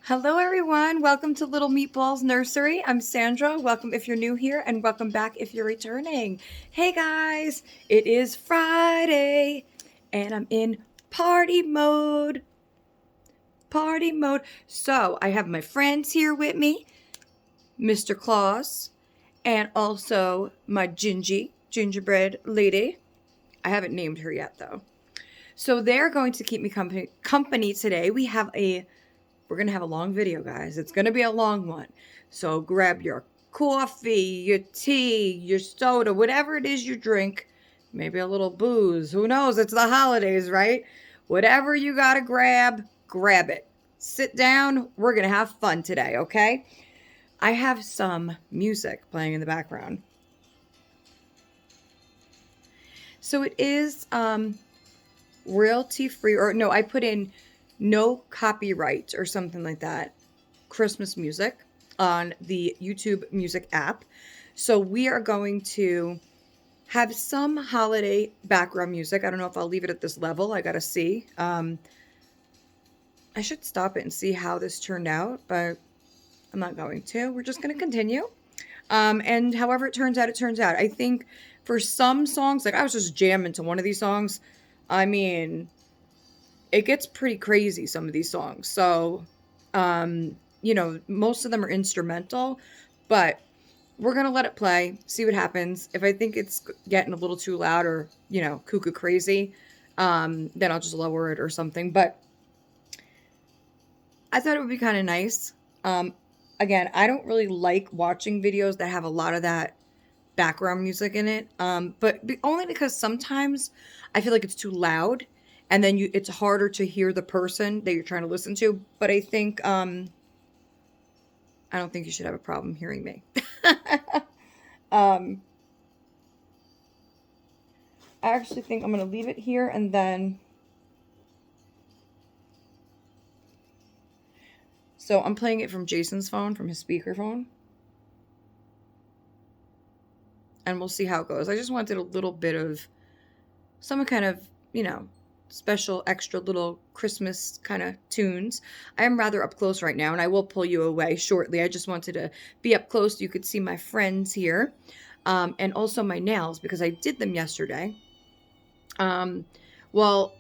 Hello, everyone. Welcome to Little Meatballs Nursery. I'm Sandra. Welcome if you're new here, and welcome back if you're returning. Hey, guys, it is Friday, and I'm in party mode. Party mode. So, I have my friends here with me, Mr. Claus, and also my gingerbread lady. I haven't named her yet, though. So, they're going to keep me company today. We're going to have a long video, guys. It's going to be a long one. So grab your coffee, your tea, your soda, whatever it is you drink. Maybe a little booze. Who knows? It's the holidays, right? Whatever you got to grab it. Sit down. We're going to have fun today, okay? I have some music playing in the background. So it is royalty free, or no, I put in no copyright or something like that, Christmas music on the YouTube music app. So we are going to have some holiday background music. I don't know if I'll leave it at this level. I gotta see. I should stop it and see how this turned out, but I'm not going to. We're just gonna continue. And however it turns out, it turns out. I think for some songs, like I was just jamming to one of these songs. I mean, it gets pretty crazy, some of these songs. So, most of them are instrumental, but we're going to let it play, see what happens. If I think it's getting a little too loud or, cuckoo crazy, then I'll just lower it or something. But I thought it would be kind of nice. Again, I don't really like watching videos that have a lot of that background music in it, but only because sometimes I feel like it's too loud and then it's harder to hear the person that you're trying to listen to. But I think I don't think you should have a problem hearing me. I actually think I'm going to leave it here and then. So I'm playing it from Jason's phone, from his speakerphone. And we'll see how it goes. I just wanted a little bit of some kind of, special extra little Christmas kind of tunes. I am rather up close right now, and I will pull you away shortly. I just wanted to be up close so you could see my friends here, and also my nails because I did them yesterday. Well,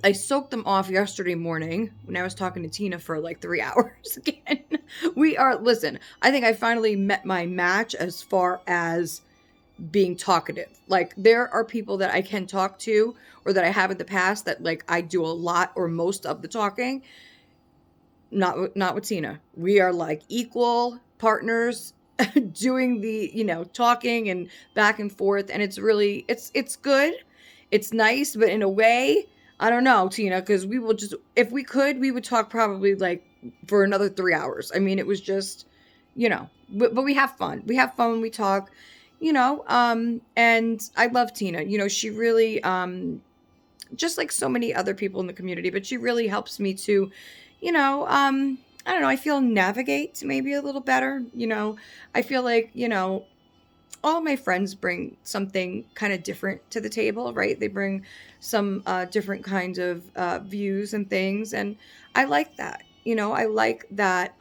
I soaked them off yesterday morning when I was talking to Tina for like 3 hours again. Listen, I think I finally met my match as far as being talkative. Like there are people that I can talk to or that I have in the past that like I do a lot or most of the talking. Not with Tina. We are like equal partners doing the, talking and back and forth, and it's good. It's nice, but in a way, I don't know, Tina, cuz we will just if we could, we would talk probably like for another 3 hours. I mean, it was just, but we have fun. We have fun when we talk, and I love Tina. She really just like so many other people in the community, but she really helps me to, I don't know, I feel navigate maybe a little better. I feel like, all my friends bring something kind of different to the table, right? They bring some different kinds of views and things. And I like that. I like that.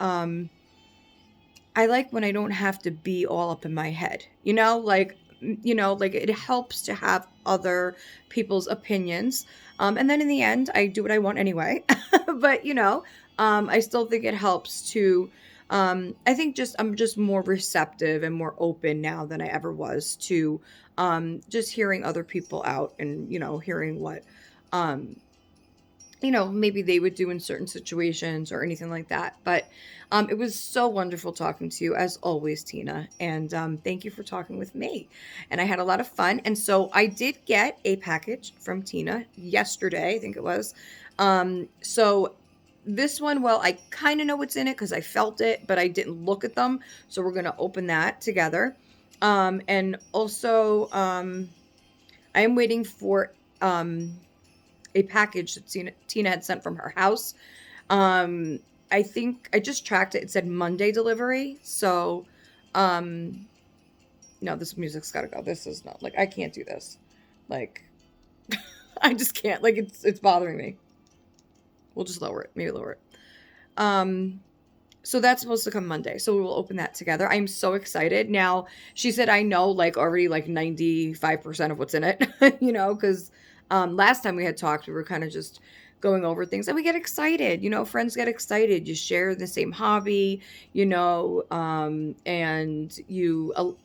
I like when I don't have to be all up in my head, like it helps to have other people's opinions. And then in the end, I do what I want anyway. But, I still think it helps to, I think I'm just more receptive and more open now than I ever was to just hearing other people out and, hearing what, um, maybe they would do in certain situations or anything like that. But it was so wonderful talking to you, as always, Tina. And thank you for talking with me. And I had a lot of fun. And so I did get a package from Tina yesterday, I think it was. So this one, well, I kind of know what's in it because I felt it, but I didn't look at them. So we're going to open that together. And also, I am waiting for a package that Tina had sent from her house. I think I just tracked it. It said Monday delivery. So, no, this music's got to go. This is not like I can't do this. Like, I just can't. Like, it's bothering me. We'll just lower it. Maybe lower it. Um, so that's supposed to come Monday. So we will open that together. I'm so excited. Now, she said I know like already like 95% of what's in it, because last time we had talked, we were kind of just going over things and we get excited. Friends get excited. You share the same hobby, and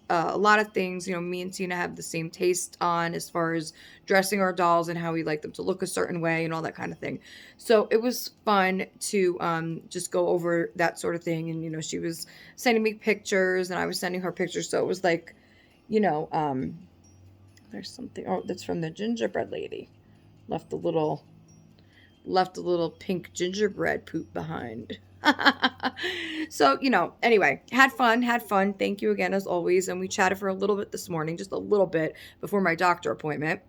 a lot of things, me and Tina have the same taste on as far as dressing our dolls and how we like them to look a certain way and all that kind of thing. So it was fun to just go over that sort of thing. And, she was sending me pictures and I was sending her pictures. So it was like, you know, um, there's something. Oh, that's from the gingerbread lady. Left a little, left a little pink gingerbread poop behind. So, anyway, had fun, had fun. Thank you again, as always. And we chatted for a little bit this morning, just a little bit before my doctor appointment.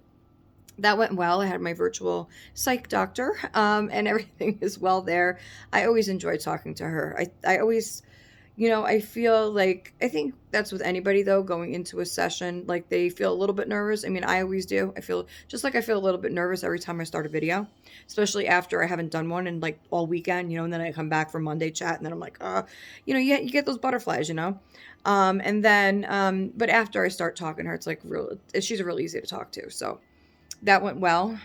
That went well. I had my virtual psych doctor, and everything is well there. I always enjoy talking to her. I always, I feel like, I think that's with anybody though, going into a session, like they feel a little bit nervous. I mean, I always do. I feel just like I feel a little bit nervous every time I start a video, especially after I haven't done one in like all weekend, and then I come back from Monday chat and then I'm like, you get those butterflies. And then, but after I start talking to her, it's like she's real easy to talk to. So that went well.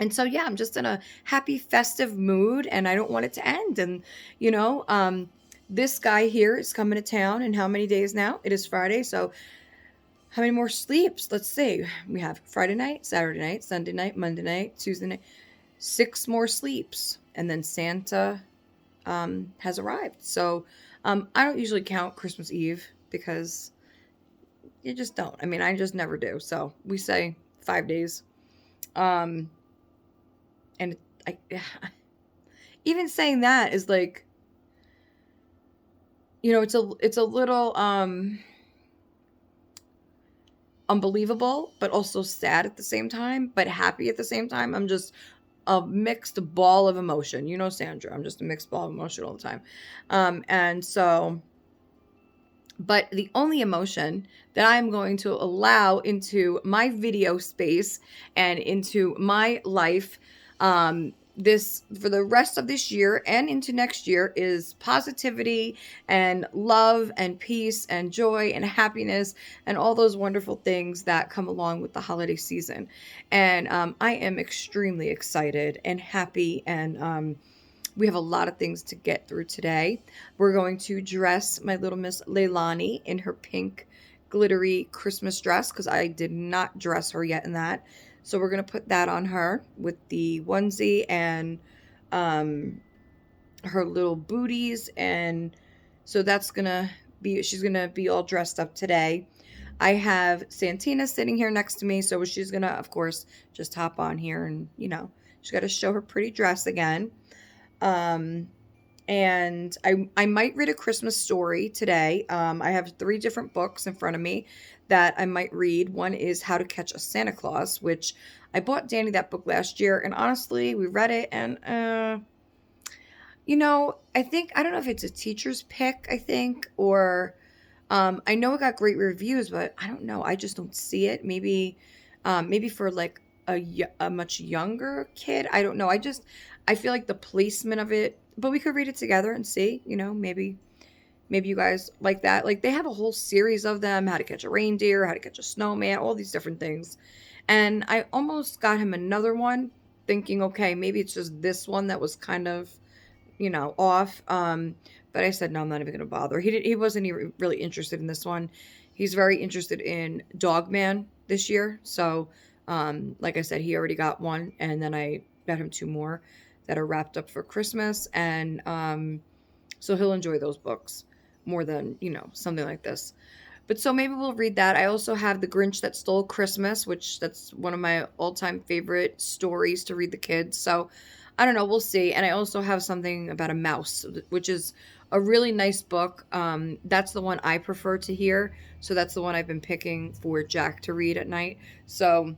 And so, yeah, I'm just in a happy, festive mood and I don't want it to end. And, this guy here is coming to town in how many days now? It is Friday. So how many more sleeps? Let's see. We have Friday night, Saturday night, Sunday night, Monday night, Tuesday night, 6 more sleeps. And then Santa has arrived. So I don't usually count Christmas Eve because you just don't. I mean, I just never do. So we say 5 days. And I even saying that is like, it's a little unbelievable, but also sad at the same time, but happy at the same time. I'm just a mixed ball of emotion. Sandra, I'm just a mixed ball of emotion all the time. And so, but the only emotion that I'm going to allow into my video space and into my life, this for the rest of this year and into next year, is positivity and love and peace and joy and happiness and all those wonderful things that come along with the holiday season. And I am extremely excited and happy, and we have a lot of things to get through today. We're going to dress my little Miss Leilani in her pink glittery Christmas dress because I did not dress her yet in that. So we're going to put that on her with the onesie and her little booties. And so she's going to be all dressed up today. I have Santina sitting here next to me. So she's going to, of course, just hop on here and, she's got to show her pretty dress again. And I might read a Christmas story today. I have 3 different books in front of me that I might read. One is How to Catch a Santa Claus, which I bought Danny that book last year. And honestly, we read it and, I don't know if it's a teacher's pick, I think, or, I know it got great reviews, but I don't know. I just don't see it. Maybe for like a much younger kid. I don't know. I feel like the placement of it, but we could read it together and see, maybe you guys like that. Like they have a whole series of them, How to Catch a Reindeer, How to Catch a Snowman, all these different things. And I almost got him another one thinking, okay, maybe it's just this one that was kind of, off. But I said, no, I'm not even going to bother. He wasn't even really interested in this one. He's very interested in Dogman this year. So, like I said, he already got one and then I got him 2 more that are wrapped up for Christmas. And so he'll enjoy those books more than, something like this. But so maybe we'll read that. I also have The Grinch That Stole Christmas, which that's one of my all-time favorite stories to read the kids. So I don't know. We'll see. And I also have something about a mouse, which is a really nice book. That's the one I prefer to hear. So that's the one I've been picking for Jack to read at night. So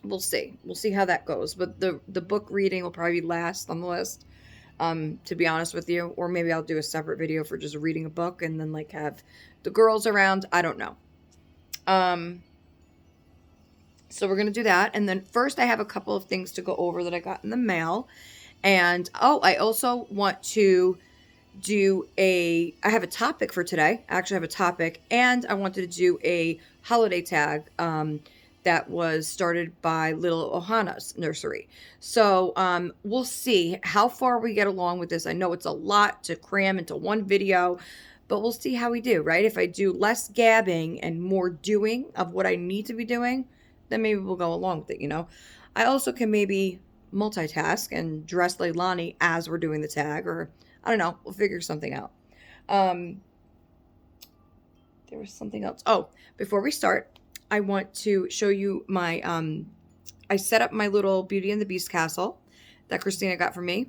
we'll see. We'll see how that goes. But the book reading will probably be last on the list, to be honest with you. Or maybe I'll do a separate video for just reading a book and then like have the girls around. I don't know. So we're going to do that. And then first I have a couple of things to go over that I got in the mail. And oh, I also want to I have a topic for today. I actually have a topic, and I wanted to do a holiday tag that was started by Little Ohana's nursery. So we'll see how far we get along with this. I know it's a lot to cram into one video, but we'll see how we do, right? If I do less gabbing and more doing of what I need to be doing, then maybe we'll go along with it. I also can maybe multitask and dress Leilani as we're doing the tag, or I don't know. We'll figure something out. Um, there was something else. Oh, before we start, I want to show you my. I set up my little Beauty and the Beast castle that Christina got for me.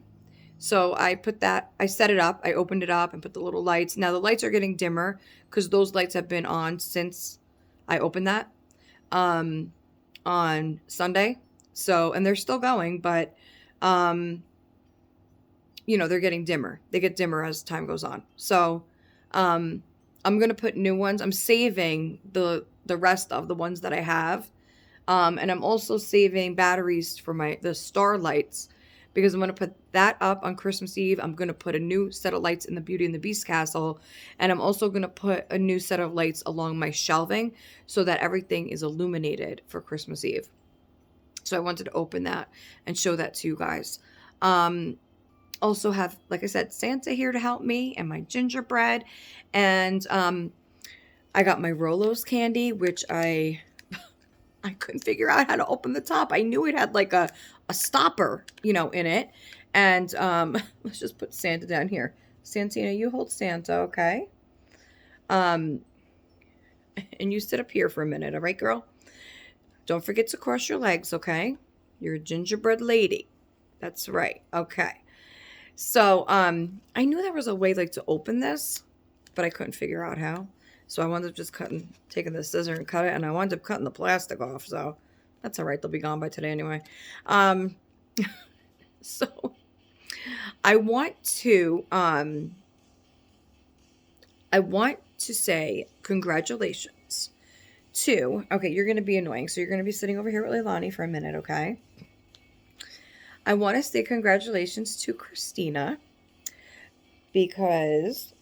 So I put that. I set it up. I opened it up and put the little lights. Now the lights are getting dimmer because those lights have been on since I opened that on Sunday. So, and they're still going, but they're getting dimmer. They get dimmer as time goes on. So, I'm going to put new ones. I'm saving the rest of the ones that I have. And I'm also saving batteries for the star lights because I'm going to put that up on Christmas Eve. I'm going to put a new set of lights in the Beauty and the Beast castle. And I'm also going to put a new set of lights along my shelving so that everything is illuminated for Christmas Eve. So I wanted to open that and show that to you guys. Also have, like I said, Santa here to help me and my gingerbread. And I got my Rolos candy, which I couldn't figure out how to open the top. I knew it had like a stopper, in it. And let's just put Santa down here. Santina, you hold Santa, okay? And you sit up here for a minute, all right, girl? Don't forget to cross your legs, okay? You're a gingerbread lady. That's right. Okay. So, I knew there was a way to open this, but I couldn't figure out how. So I wound up just taking the scissor and cut it, and I wound up cutting the plastic off. So that's all right. They'll be gone by today anyway. So I want to say congratulations okay, you're going to be annoying. So you're going to be sitting over here with Leilani for a minute, okay? I want to say congratulations to Christina because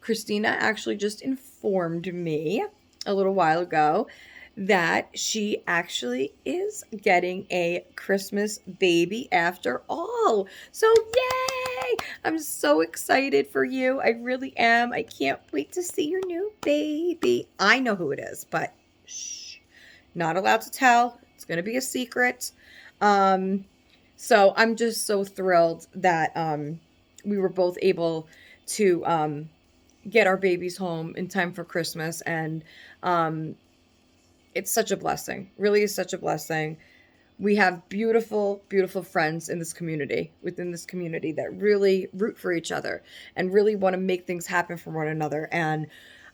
Christina actually just informed me a little while ago that she actually is getting a Christmas baby after all. So yay! I'm so excited for you. I really am. I can't wait to see your new baby. I know who it is, but shh, not allowed to tell. It's going to be a secret. So I'm just so thrilled that we were both able to get our babies home in time for Christmas, and it's such a blessing. Really is such a blessing. We have beautiful, beautiful friends in this community, within this community, that really root for each other and really want to make things happen for one another. And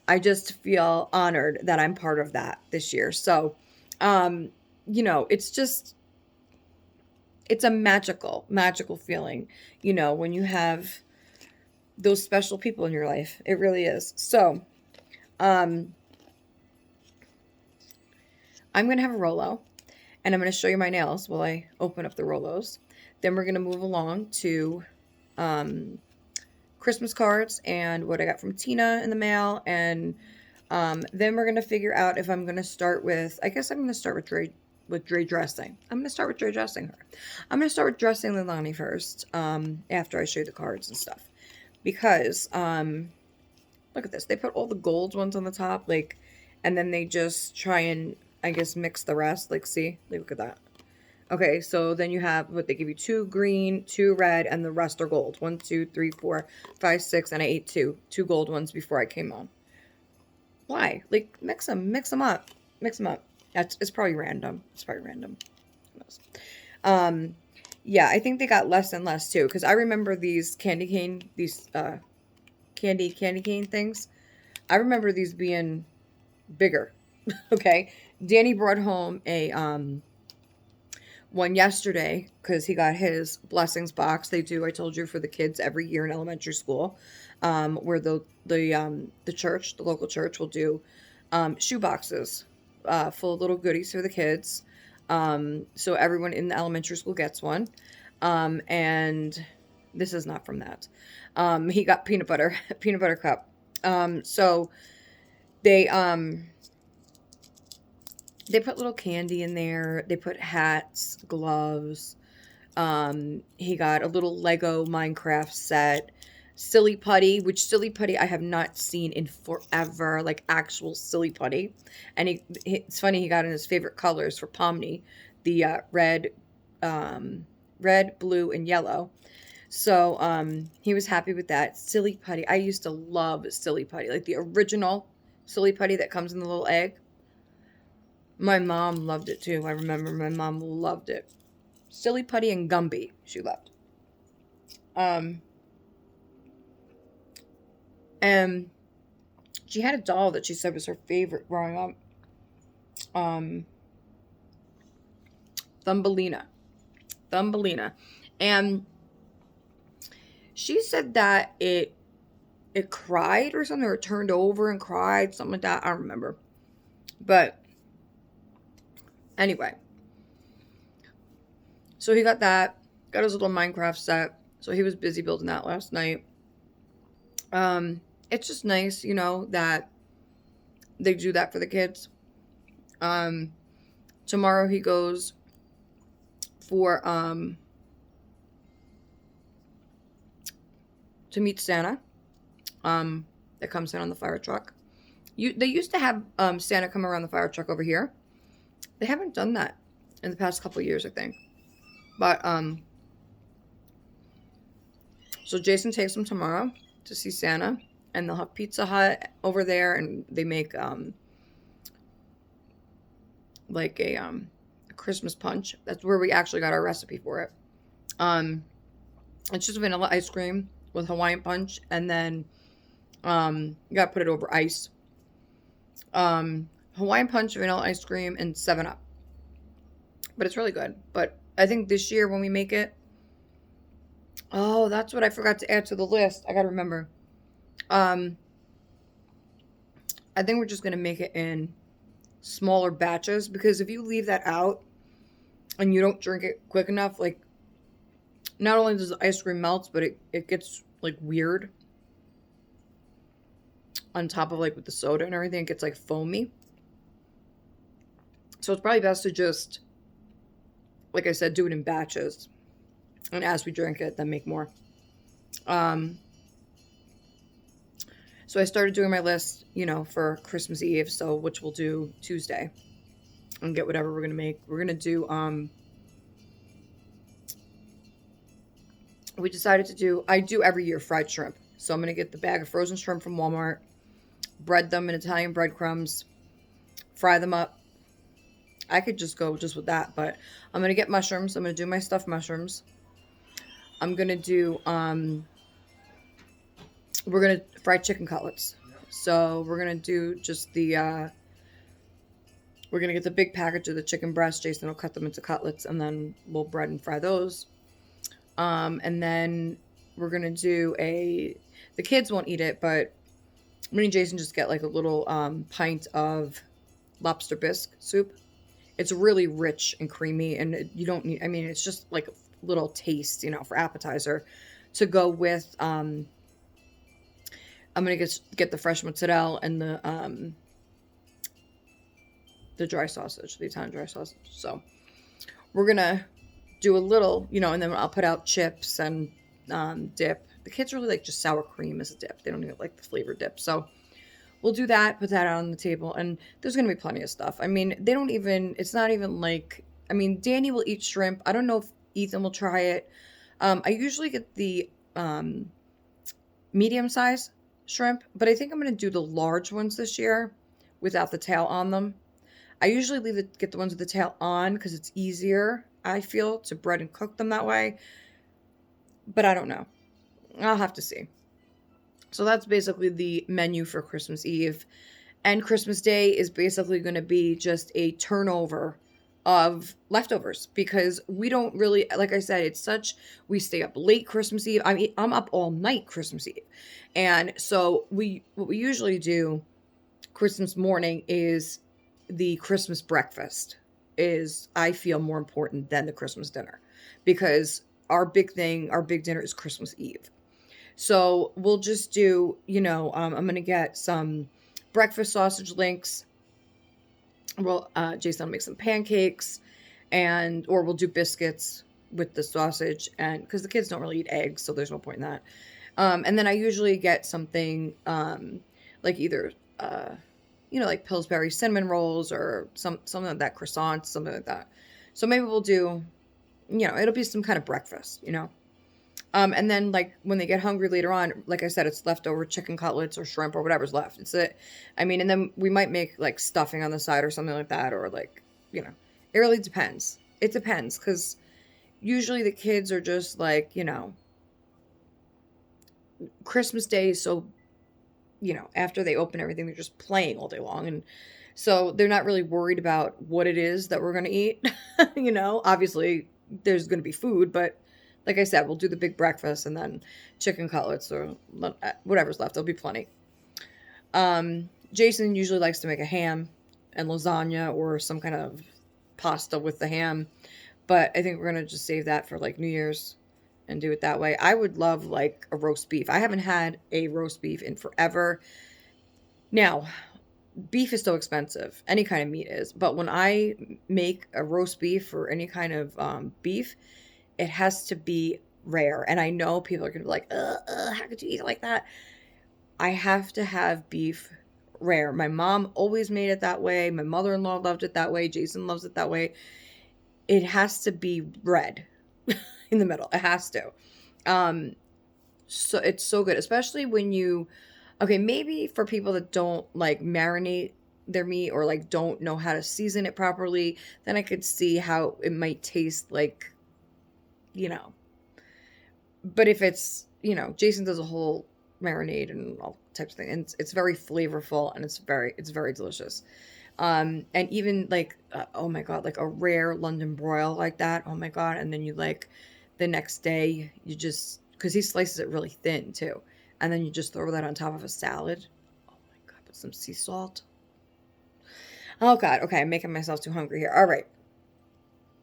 I just feel honored that I'm part of that this year. So, it's a magical, magical feeling, when you have those special people in your life. It really is. So, I'm going to have a Rolo, and I'm going to show you my nails while I open up the Rolos. Then we're going to move along to Christmas cards and what I got from Tina in the mail. And then we're going to figure out if I'm going to start with, I guess I'm going to start with Dre dressing. I'm going to start with Dre dressing her. I'm going to start with dressing Leilani first after I show you the cards and stuff. Because, look at this. They put all the gold ones on the top, and then they just try and, I guess, mix the rest. See? Look at that. Okay, so then you have they give you 2 green, 2 red, and the rest are gold. 1, 2, 3, 4, 5, 6, and I ate 2 gold ones before I came on. Why? Mix them up. It's probably random. Who knows? Yeah, I think they got less and less too, because I remember these candy cane things. I remember these being bigger. Okay, Danny brought home a one yesterday because he got his blessings box. They do, I told you, for the kids every year in elementary school, where the church, the local church, will do shoe boxes full of little goodies for the kids. So everyone in the elementary school gets one. And this is not from that. He got peanut butter, peanut butter cup. So they um they put little candy in there. They put hats, gloves. He got a little Lego Minecraft set. Silly putty, which silly putty I have not seen in forever, like actual silly putty. And it's funny, he got in his favorite colors for Pomni, the um, red, blue, and yellow. So he was happy with that. Silly putty. I used to love silly putty, like the original silly putty that comes in the little egg. My mom loved it too. I remember my mom loved it. Silly putty and Gumby, she loved. Um, and she had a doll that she said was her favorite growing up. Um, Thumbelina, Thumbelina, and she said that it cried or something, or it turned over and cried, something like that. I don't remember, but anyway, so he got that, got his little Minecraft set. So he was busy building that last night. It's just nice, that they do that for the kids. Um, Tomorrow he goes for to meet Santa. That comes in on the fire truck. They used to have Santa come around the fire truck over here. They haven't done that in the past couple of years, I think. But so Jason takes him tomorrow to see Santa, and they'll have Pizza Hut over there, and they make like a Christmas punch. That's where we actually got our recipe for it. It's just vanilla ice cream with Hawaiian punch, and then you gotta put it over ice. Hawaiian punch, vanilla ice cream, and 7-Up. But it's really good. But I think this year when we make it, oh, that's what I forgot to add to the list. I gotta remember. Um, I think we're just gonna make it in smaller batches, because if you leave that out and you don't drink it quick enough, like, not only does the ice cream melt, but it gets like weird on top of, like, with the soda and everything. It gets like foamy. So it's probably best to just, like I said, do it in batches, and as we drink it, then make more. So I started doing my list, for Christmas Eve, so which we'll do Tuesday, and get whatever we're gonna make. We're gonna do we decided to do, I do every year, fried shrimp. So I'm gonna get the bag of frozen shrimp from Walmart, bread them in Italian breadcrumbs, fry them up. I could just go just with that, but I'm gonna get mushrooms. I'm gonna do my stuffed mushrooms. I'm gonna do we're gonna fry chicken cutlets. So we're gonna do just the we're gonna get the big package of the chicken breast. Jason will cut them into cutlets, and then we'll bread and fry those. And then we're gonna do the kids won't eat it, but me and Jason just get like a little pint of lobster bisque soup. It's really rich and creamy, and you don't need, I mean, it's just like a little taste, for appetizer to go with. I'm gonna get the fresh mozzarella and the dry sausage, the Italian dry sausage. So we're gonna do a little, and then I'll put out chips and dip. The kids really like just sour cream as a dip. They don't even like the flavored dip. So we'll do that, put that out on the table, and there's going to be plenty of stuff. I mean, it's not even like, I mean, Danny will eat shrimp. I don't know if Ethan will try it. I usually get the medium size shrimp, but I think I'm going to do the large ones this year without the tail on them. I usually get the ones with the tail on because it's easier, I feel, to bread and cook them that way. But I don't know. I'll have to see. So that's basically the menu for Christmas Eve. And Christmas Day is basically going to be just a turnover of leftovers, because we don't really, like I said, we stay up late Christmas Eve. I mean, I'm up all night Christmas Eve. And so what we usually do Christmas morning is the Christmas breakfast is, I feel, more important than the Christmas dinner, because our big thing, our big dinner is Christmas Eve. So we'll just do, I'm gonna get some breakfast sausage links. Well, Jason will make some pancakes, and or we'll do biscuits with the sausage, and because the kids don't really eat eggs, so there's no point in that. And then I usually get something like either like Pillsbury cinnamon rolls or something like that, croissants, something like that. So maybe we'll do, it'll be some kind of breakfast. And then like when they get hungry later on, like I said, it's leftover chicken cutlets or shrimp or whatever's left. It's it. I mean, and then we might make like stuffing on the side or something like that, or like, it really depends. It depends because usually the kids are just like, Christmas Day is so, after they open everything, they're just playing all day long. And so they're not really worried about what it is that we're going to eat. Obviously there's going to be food, but like I said, we'll do the big breakfast and then chicken cutlets or whatever's left. There'll be plenty. Jason usually likes to make a ham and lasagna or some kind of pasta with the ham. But I think we're going to just save that for like New Year's and do it that way. I would love like a roast beef. I haven't had a roast beef in forever. Now, beef is so expensive. Any kind of meat is. But when I make a roast beef or any kind of beef, it has to be rare. And I know people are going to be like, how could you eat it like that? I have to have beef rare. My mom always made it that way. My mother-in-law loved it that way. Jason loves it that way. It has to be red in the middle. It has to. So it's so good, especially when okay, maybe for people that don't like marinate their meat or like don't know how to season it properly, then I could see how it might taste like, but if it's, Jason does a whole marinade and all types of things, and it's very flavorful and it's very delicious. And even like, oh my God, like a rare London broil like that. Oh my God. And then you like the next day, you just, because he slices it really thin too. And then you just throw that on top of a salad. Oh my God, put some sea salt. Oh God. Okay. I'm making myself too hungry here. All right.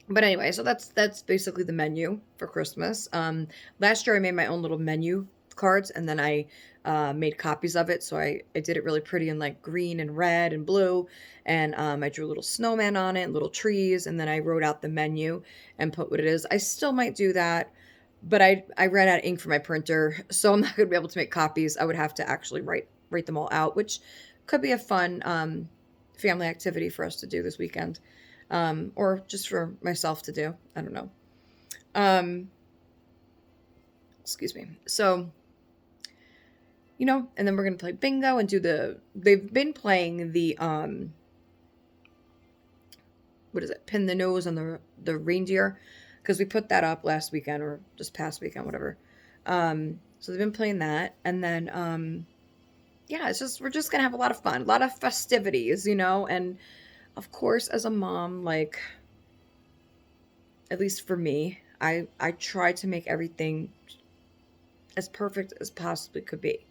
But anyway, so that's basically the menu for Christmas. Last year I made my own little menu cards and then I made copies of it. So I did it really pretty in like green and red and blue. And I drew a little snowman on it, little trees, and then I wrote out the menu and put what it is. I still might do that, but I ran out of ink for my printer, so I'm not going to be able to make copies. I would have to actually write them all out, which could be a fun family activity for us to do this weekend. Or just for myself to do. I don't know. Excuse me. So, and then we're going to play bingo and they've been playing the, what is it? Pin the nose on the reindeer. Because we put that up last weekend or just past weekend, whatever. So they've been playing that. And then, yeah, we're just going to have a lot of fun, a lot of festivities, and of course, as a mom, like, at least for me, I try to make everything as perfect as possibly could be.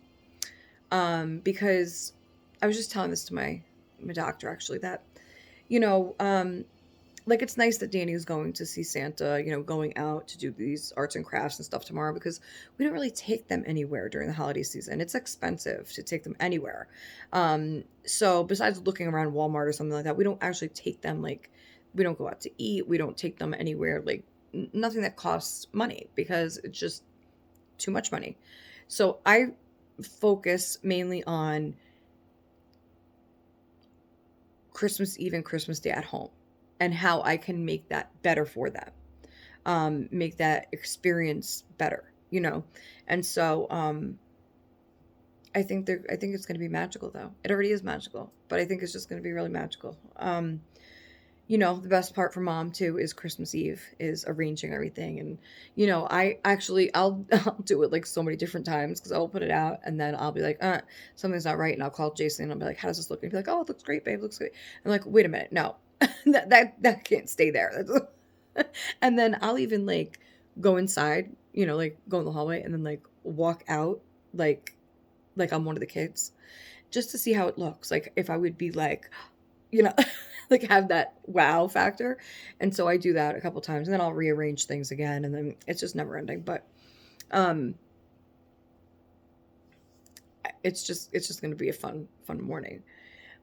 Because I was just telling this to my doctor, actually, that, like, it's nice that Danny is going to see Santa, going out to do these arts and crafts and stuff tomorrow because we don't really take them anywhere during the holiday season. It's expensive to take them anywhere. So besides looking around Walmart or something like that, we don't actually take them, like, we don't go out to eat. We don't take them anywhere, like, nothing that costs money because it's just too much money. So I focus mainly on Christmas Eve and Christmas Day at home. And how I can make that better for them, make that experience better, And so I think it's going to be magical, though. It already is magical, but I think it's just going to be really magical. The best part for mom too is Christmas Eve, is arranging everything, and I'll do it like so many different times because I'll put it out and then I'll be like, something's not right, and I'll call Jason and I'll be like, how does this look? And he'll be like, oh, it looks great, babe, looks great. I'm like, wait a minute, no. that can't stay there. And then I'll even like go inside, like go in the hallway and then like walk out like I'm one of the kids just to see how it looks. Like if I would be like, like have that wow factor. And so I do that a couple times and then I'll rearrange things again and then it's just never ending. But um it's just going to be a fun morning.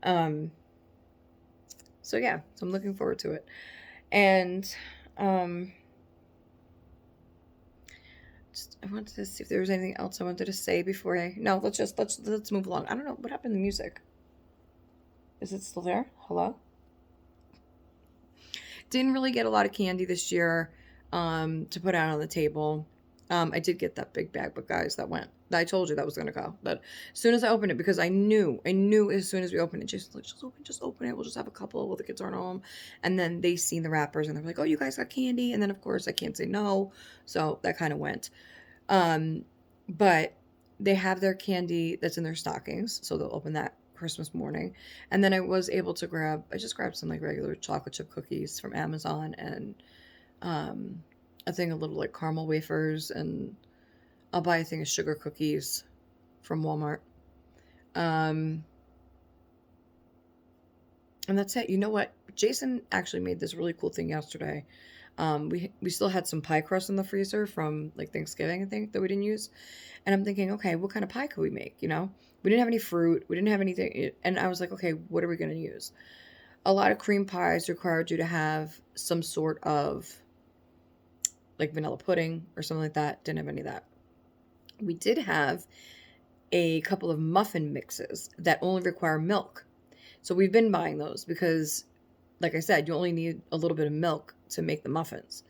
Um so yeah, so I'm looking forward to it. And um just, I wanted to see if there was anything else I wanted to say before I. No, let's move along. I don't know what happened to the music. Is it still there? Hello? Didn't really get a lot of candy this year to put out on the table. I did get that big bag, but guys, that went. I told you that was gonna go. But as soon as I opened it, because I knew as soon as we opened it, just open it. We'll just have a couple while the kids aren't home, and then they seen the wrappers and they're like, "Oh, you guys got candy," and then of course I can't say no, so that kind of went. Um, but they have their candy that's in their stockings, so they'll open that Christmas morning. And then I just grabbed some like regular chocolate chip cookies from Amazon and um, a thing of little like caramel wafers, and I'll buy a thing of sugar cookies from Walmart. Um, and that's it. You know what? Jason actually made this really cool thing yesterday. We still had some pie crust in the freezer from like Thanksgiving, I think, that we didn't use. And I'm thinking, okay, what kind of pie could we make? We didn't have any fruit, we didn't have anything, and I was like, okay, what are we going to use? A lot of cream pies required you to have some sort of like vanilla pudding or something like that. Didn't have any of that. We did have a couple of muffin mixes that only require milk. So we've been buying those because, like I said, you only need a little bit of milk to make the muffins.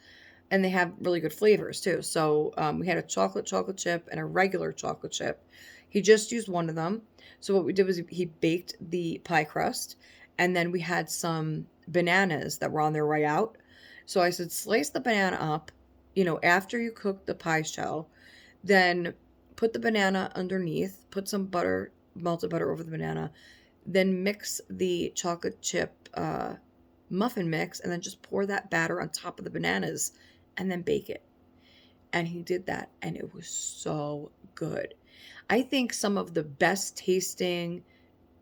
And they have really good flavors too. So we had a chocolate chip and a regular chocolate chip. He just used one of them. So what we did was he baked the pie crust, and then we had some bananas that were on their way out. So I said, slice the banana up, after you cook the pie shell, then put the banana underneath, put some butter, melted butter over the banana, then mix the chocolate chip muffin mix, and then just pour that batter on top of the bananas and then bake it. And he did that, and it was so good. I think some of the best tasting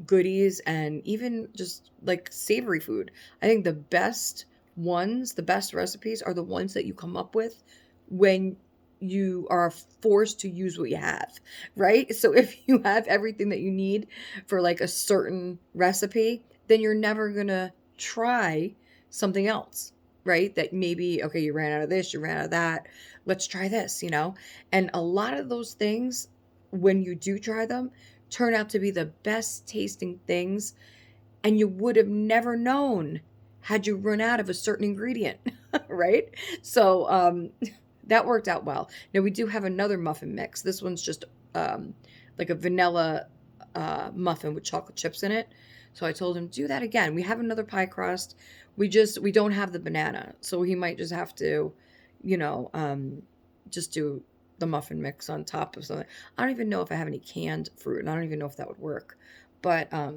goodies and even just like savory food, I think the best recipes are the ones that you come up with when you are forced to use what you have, right? So if you have everything that you need for like a certain recipe, then you're never going to try something else, right? That maybe, okay, you ran out of this, you ran out of that. Let's try this. And a lot of those things, when you do try them, turn out to be the best tasting things, and you would have never known had you run out of a certain ingredient, right? So that worked out well. Now we do have another muffin mix. This one's just um, like a vanilla muffin with chocolate chips in it. So I told him, do that again. We have another pie crust. We don't have the banana, so he might just have to, you know, um, just do the muffin mix on top of something. I don't even know if I have any canned fruit, and I don't even know if that would work. But I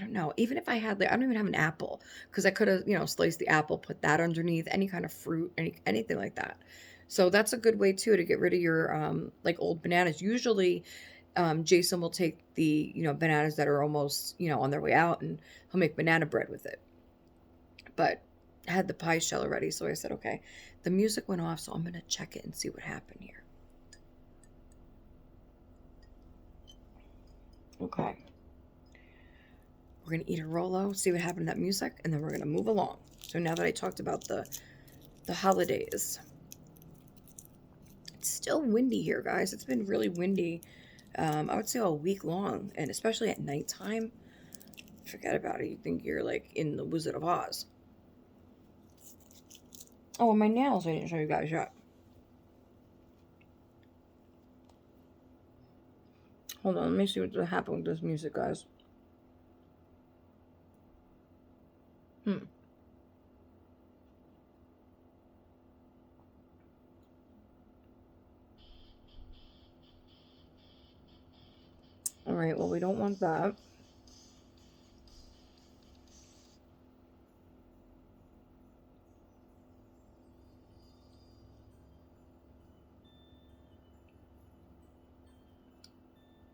don't know. Even if I had, like, I don't even have an apple because I could have, sliced the apple, put that underneath any kind of fruit, anything like that. So that's a good way too to get rid of your like old bananas. Usually, Jason will take the bananas that are almost on their way out, and he'll make banana bread with it. But I had the pie shell already, so I said, okay. The music went off, so I'm gonna check it and see what happened here. Okay. We're gonna eat a Rolo, see what happened to that music, and then we're gonna move along. So now that I talked about the holidays, it's still windy here, guys. It's been really windy. I would say all week long, and especially at nighttime. Forget about it. You think you're like in the Wizard of Oz. Oh, and my nails I didn't show you guys yet. Hold on, let me see what's happening with this music, guys. Hmm. Alright, well, we don't want that.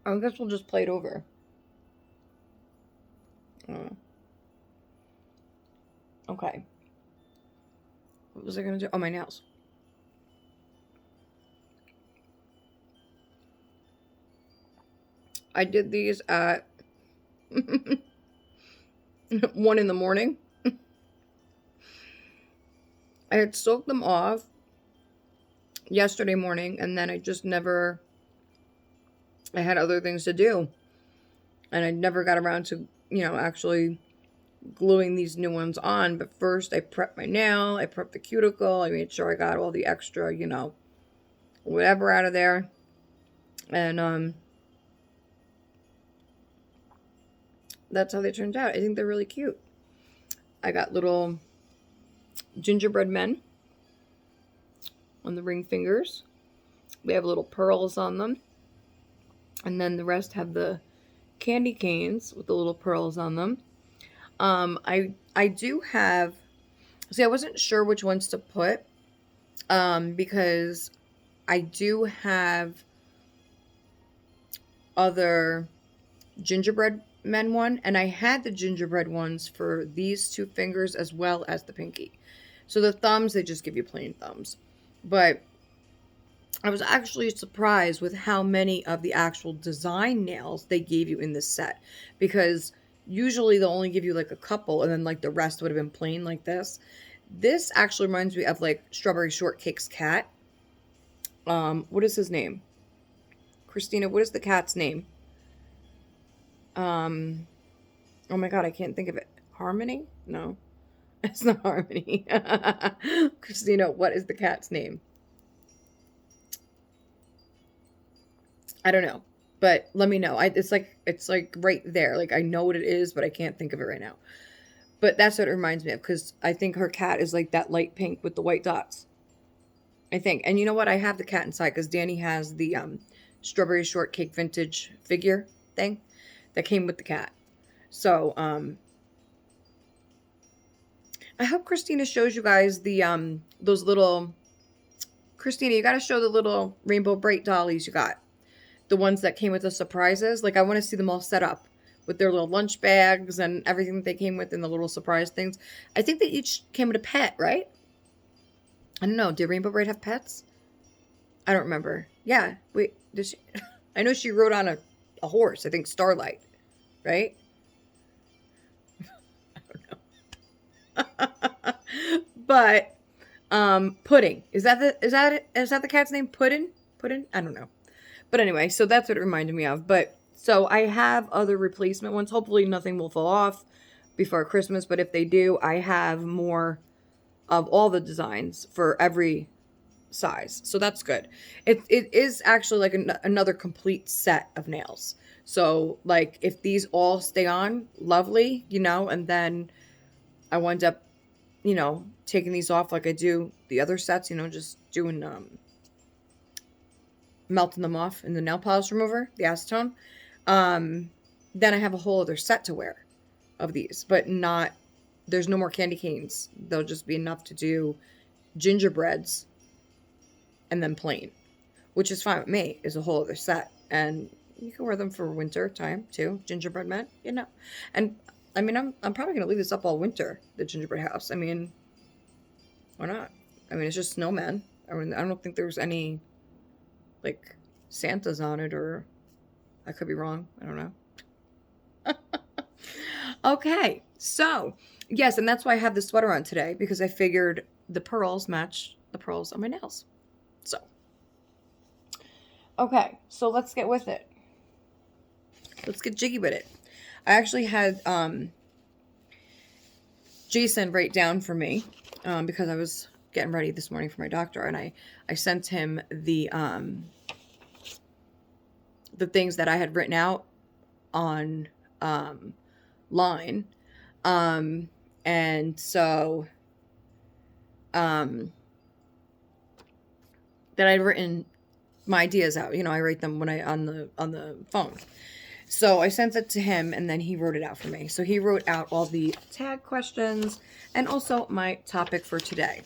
I guess we'll just play it over. Uh, was I going to do? Oh, my nails. I did these at 1 in the morning. I had soaked them off yesterday morning, and then I just never, I had other things to do. And I never got around to, actually gluing these new ones on. But first I prepped my nail, I prepped the cuticle, I made sure I got all the extra, whatever out of there. And that's how they turned out. I think they're really cute. I got little gingerbread men on the ring fingers. They have little pearls on them. And then the rest have the candy canes with the little pearls on them. I do have, see, I wasn't sure which ones to put, because I do have other gingerbread men one, and I had the gingerbread ones for these 2 fingers as well as the pinky. So the thumbs, they just give you plain thumbs. But I was actually surprised with how many of the actual design nails they gave you in this set, because usually they'll only give you like a couple, and then like the rest would have been plain like this. This actually reminds me of like Strawberry Shortcake's cat. What is his name? Christina, what is the cat's name? Oh my God, I can't think of it. Harmony? No, it's not Harmony. Christina, what is the cat's name? I don't know, but let me know. It's like right there. Like I know what it is, but I can't think of it right now. But that's what it reminds me of, because I think her cat is like that light pink with the white dots, I think. And you know what? I have the cat inside because Danny has the Strawberry Shortcake vintage figure thing that came with the cat. So I hope Christina shows you guys the those little, Christina, you got to show the little Rainbow Bright dollies you got. The ones that came with the surprises. Like, I want to see them all set up with their little lunch bags and everything that they came with, and the little surprise things. I think they each came with a pet, right? I don't know. Did Rainbow Bright have pets? I don't remember. Yeah. Wait, did she? I know she rode on a horse. I think Starlight, right? I don't know. But Pudding. Is that the cat's name? Puddin'? I don't know. But anyway, so that's what it reminded me of. But so I have other replacement ones. Hopefully nothing will fall off before Christmas. But if they do, I have more of all the designs for every size. So that's good. It is actually like another complete set of nails. So like if these all stay on, lovely, and then I wind up, taking these off like I do the other sets, just doing melting them off in the nail polish remover, the acetone. Then I have a whole other set to wear of these, but there's no more candy canes. They'll just be enough to do gingerbreads and then plain, which is fine with me, is a whole other set. And you can wear them for winter time too, gingerbread men, And I mean, I'm probably going to leave this up all winter, the gingerbread house. I mean, why not? I mean, it's just snowmen. I mean, I don't think there's any like Santa's on it, or I could be wrong. I don't know. Okay, so yes, and that's why I have the sweater on today, because I figured the pearls match the pearls on my nails. So, okay, so let's get with it. Let's get jiggy with it. I actually had Jason write down for me because I was getting ready this morning for my doctor, and I sent him the things that I had written out on line, and so that I'd written my ideas out. I write them when on the phone. So I sent it to him, and then he wrote it out for me. So he wrote out all the tag questions and also my topic for today.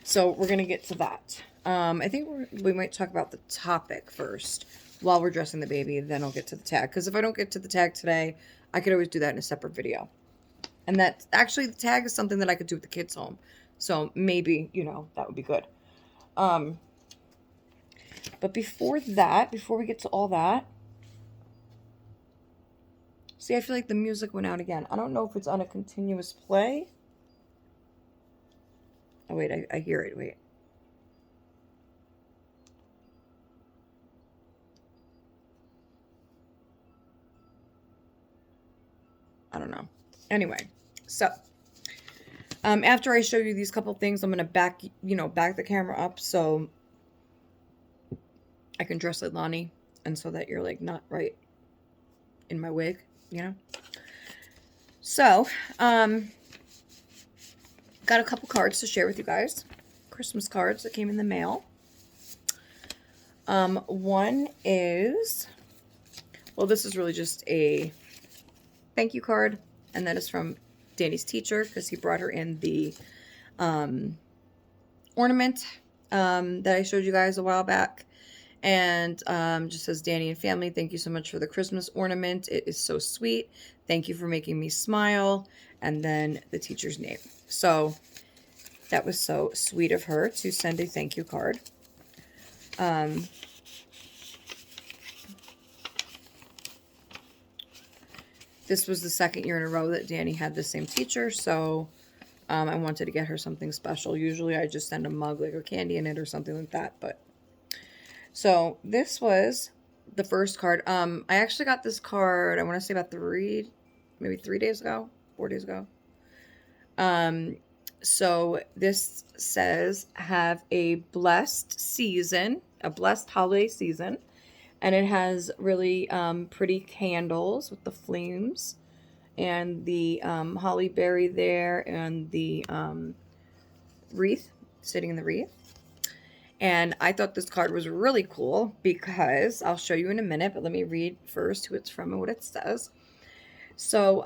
So we're going to get to that. I think we might talk about the topic first while we're dressing the baby. Then I'll get to the tag. Because if I don't get to the tag today, I could always do that in a separate video. And that actually, the tag is something that I could do with the kids home. So maybe, that would be good. Um, but before that, before we get to all that, see, I feel like the music went out again. I don't know if it's on a continuous play. Oh, wait, I hear it. Wait. I don't know. Anyway, so after I show you these couple things, I'm gonna back the camera up so I can dress like Lonnie, and so that you're like not right in my wig, So, got a couple cards to share with you guys. Christmas cards that came in the mail. One is, well, this is really just a thank you card, and that is from Danny's teacher because he brought her in the ornament that I showed you guys a while back. And just says, Danny and family, thank you so much for the Christmas ornament. It is so sweet. Thank you for making me smile. And then the teacher's name. So that was so sweet of her to send a thank you card. This was the second year in a row that Danny had the same teacher, so I wanted to get her something special. Usually I just send a mug, like a candy in it or something like that, but so this was the first card. I actually got this card, I want to say about 3 days ago, 4 days ago. So this says, have a blessed season, a blessed holiday season. And it has really pretty candles with the flames and the holly berry there and the wreath, sitting in the wreath. And I thought this card was really cool because I'll show you in a minute, but let me read first who it's from and what it says. So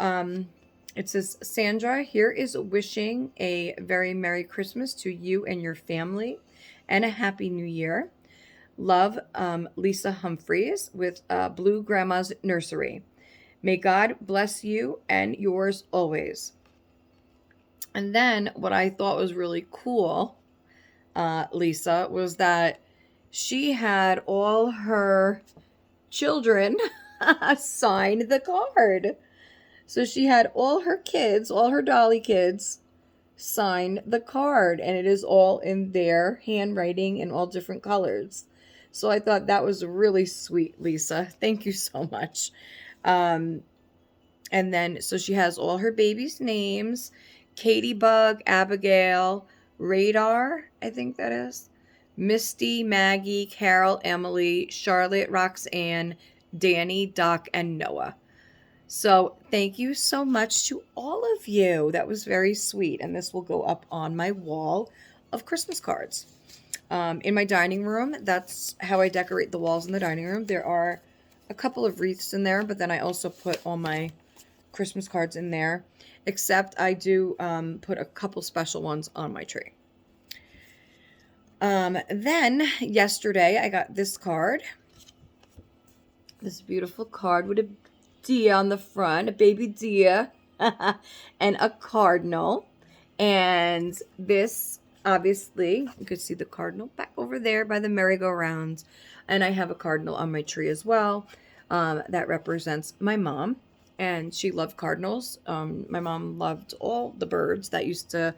it says, Sandra, here is wishing a very Merry Christmas to you and your family and a Happy New Year. Love, Lisa Humphreys with Blue Grandma's Nursery. May God bless you and yours always. And then what I thought was really cool, Lisa, was that she had all her children sign the card. So she had all her kids, all her Dolly kids, sign the card. And it is all in their handwriting in all different colors. So I thought that was really sweet, Lisa. Thank you so much. And then, so she has all her babies' names. Katie Bug, Abigail, Radar, I think that is. Misty, Maggie, Carol, Emily, Charlotte, Roxanne, Danny, Doc, and Noah. So thank you so much to all of you. That was very sweet. And this will go up on my wall of Christmas cards. In my dining room, that's how I decorate the walls in the dining room. There are a couple of wreaths in there, but then I also put all my Christmas cards in there, except I do put a couple special ones on my tree. Then yesterday I got this card, this beautiful card with a deer on the front, a baby deer, and a cardinal. And this, obviously, you could see the cardinal back over there by the merry-go-round. And I have a cardinal on my tree as well. That represents my mom. And she loved cardinals. My mom loved all the birds that used to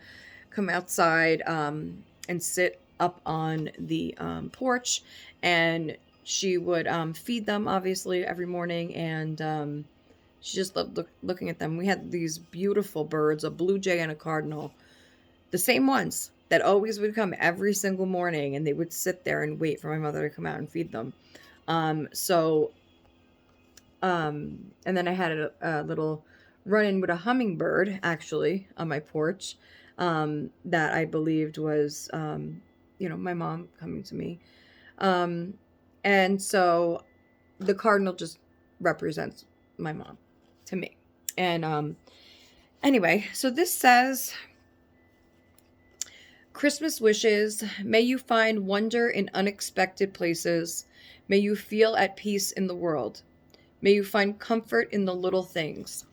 come outside and sit up on the porch. And she would feed them, obviously, every morning. And she just loved looking at them. We had these beautiful birds, a blue jay and a cardinal. The same ones that always would come every single morning. And they would sit there and wait for my mother to come out and feed them. And then I had a little run-in with a hummingbird, actually, on my porch, that I believed was, my mom coming to me. And so the cardinal just represents my mom to me. And anyway, so this says, Christmas wishes, may you find wonder in unexpected places. May you feel at peace in the world. May you find comfort in the little things.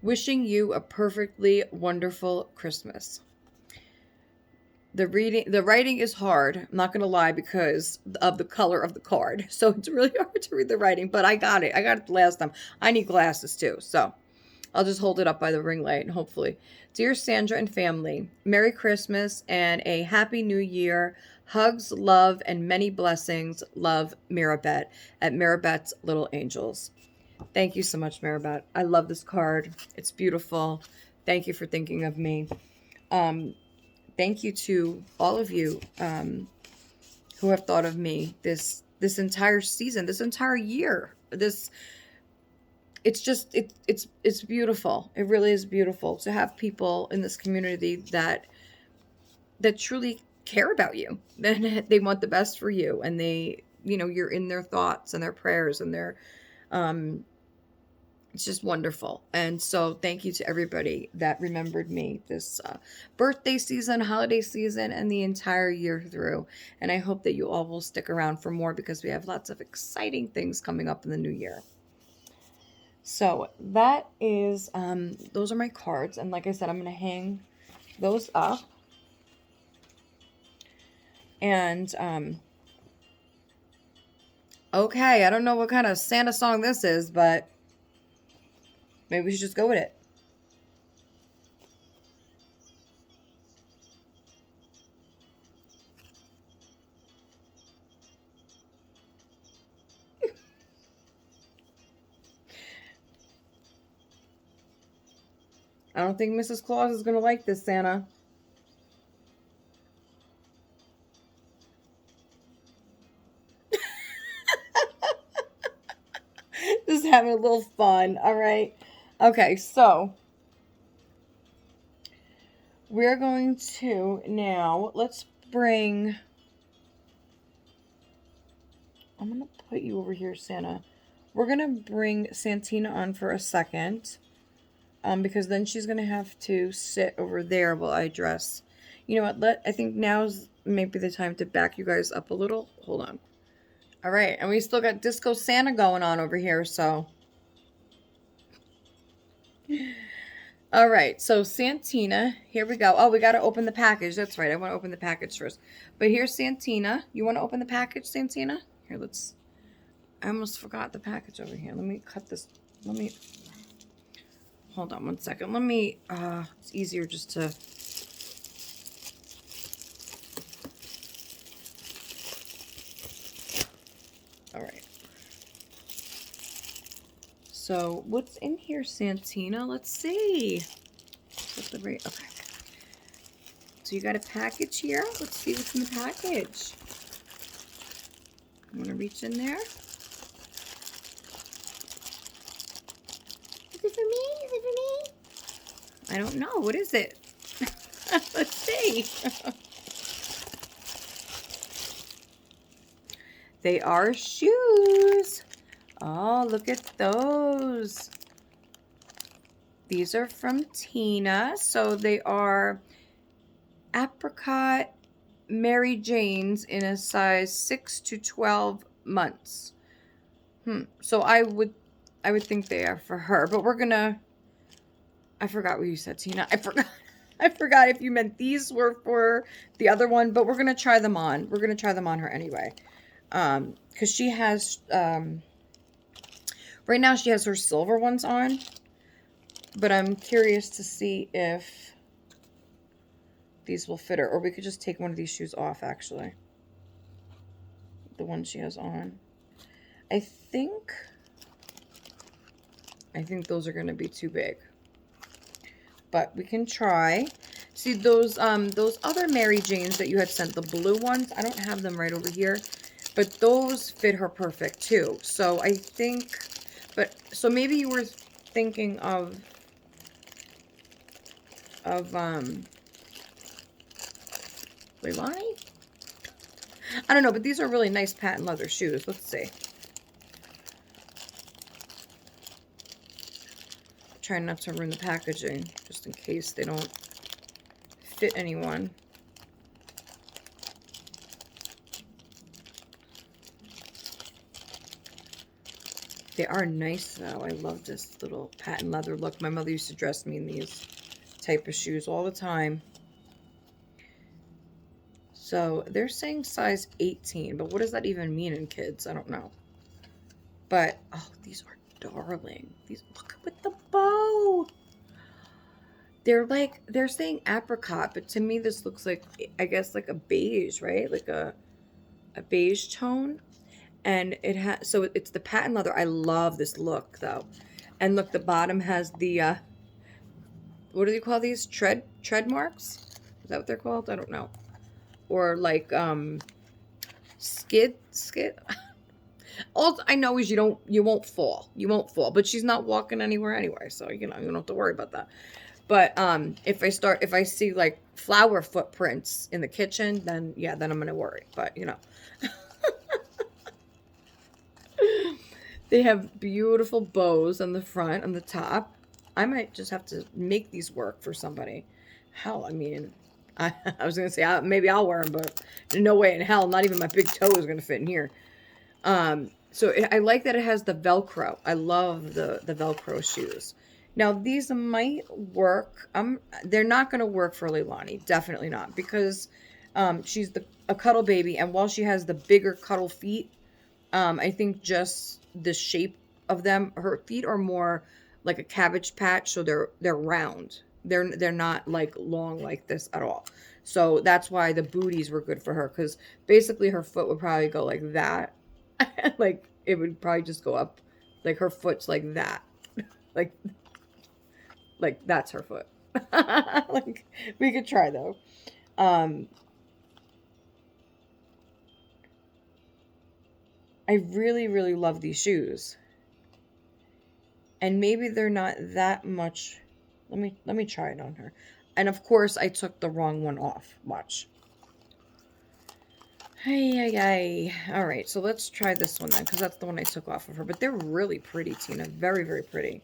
Wishing you a perfectly wonderful Christmas. The writing is hard. I'm not going to lie because of the color of the card. So it's really hard to read the writing, but I got it. I got it the last time. I need glasses too. So I'll just hold it up by the ring light and hopefully. Dear Sandra and family, Merry Christmas and a Happy New Year. Hugs, love, and many blessings. Love, Mirabette at Mirabette's Little Angels. Thank you so much, Maribeth. I love this card. It's beautiful. Thank you for thinking of me. Thank you to all of you who have thought of me this entire season, this entire year. It's beautiful. It really is beautiful to have people in this community that truly care about you. And they want the best for you, and you're in their thoughts and their prayers and their it's just wonderful. And so thank you to everybody that remembered me this birthday season, holiday season, and the entire year through. And I hope that you all will stick around for more because we have lots of exciting things coming up in the new year. So that is, those are my cards. And like I said, I'm going to hang those up. And, okay, I don't know what kind of Santa song this is, but maybe we should just go with it. I don't think Mrs. Claus is going to like this, Santa. Just having a little fun, all right? Okay, so we're going to now, let's bring, I'm going to put you over here, Santa. We're going to bring Santina on for a second, because then she's going to have to sit over there while I dress. You know what, I think now's maybe the time to back you guys up a little. Hold on. All right, and we still got Disco Santa going on over here, so. All right, so Santina, here we go. Oh, we got to open the package. That's right, I want to open the package first. But here's Santina. You want to open the package, Santina? Here, I almost forgot the package over here. Let me cut this. Hold on one second. It's easier just to. All right. So what's in here, Santina? Let's see. Okay. So you got a package here. Let's see what's in the package. I'm gonna reach in there. Is it for me? Is it for me? I don't know. What is it? Let's see. They are shoes. Oh, look at those. These are from Tina. So they are apricot Mary Janes in a size 6 to 12 months. So I would think they are for her, but we're gonna. I forgot what you said, Tina. I forgot if you meant these were for the other one, but we're gonna try them on. We're gonna try them on her anyway, because she has. Right now she has her silver ones on, but I'm curious to see if these will fit her, or we could just take one of these shoes off, actually. The one she has on. I think those are going to be too big, but we can try. See those other Mary Janes that you had sent, the blue ones, I don't have them right over here, but those fit her perfect too. So I think, so maybe you were thinking of Leilani? I don't know, but these are really nice patent leather shoes. Let's see. Trying not to ruin the packaging, just in case they don't fit anyone. They are nice, though. I love this little patent leather look. My mother used to dress me in these type of shoes all the time. So they're saying size 18, but what does that even mean in kids? I don't know. But, oh, these are darling. These, look with the bow. They're saying apricot, but to me this looks like, I guess, like a beige, right? Like a beige tone. And it has, so it's the patent leather. I love this look, though. And look, the bottom has the, what do you call these? Tread marks? Is that what they're called? I don't know. Or like, skid. All I know is you won't fall. You won't fall. But she's not walking anywhere anyway, so you don't have to worry about that. But if I see like flower footprints in the kitchen, then yeah, then I'm gonna worry. But they have beautiful bows on the front, on the top. I might just have to make these work for somebody. Hell, I mean, I was gonna say maybe I'll wear them, but no way in hell, not even my big toe is gonna fit in here. So I like that it has the Velcro. I love the Velcro shoes. Now these might work. They're not going to work for Leilani. Definitely not, because she's a cuddle baby, and while she has the bigger cuddle feet, I think just the shape of them, her feet are more like a cabbage patch, so they're round. They're not like long like this at all. So that's why the booties were good for her, because basically her foot would probably go like that. Like it would probably just go up, like her foot's like that, like that's her foot. Like we could try though. I really, really love these shoes, and maybe they're not that much. Let me try it on her, and of course I took the wrong one off. Watch. Hey. All right, so let's try this one then, because that's the one I took off of her. But they're really pretty, Tina. Very, very pretty.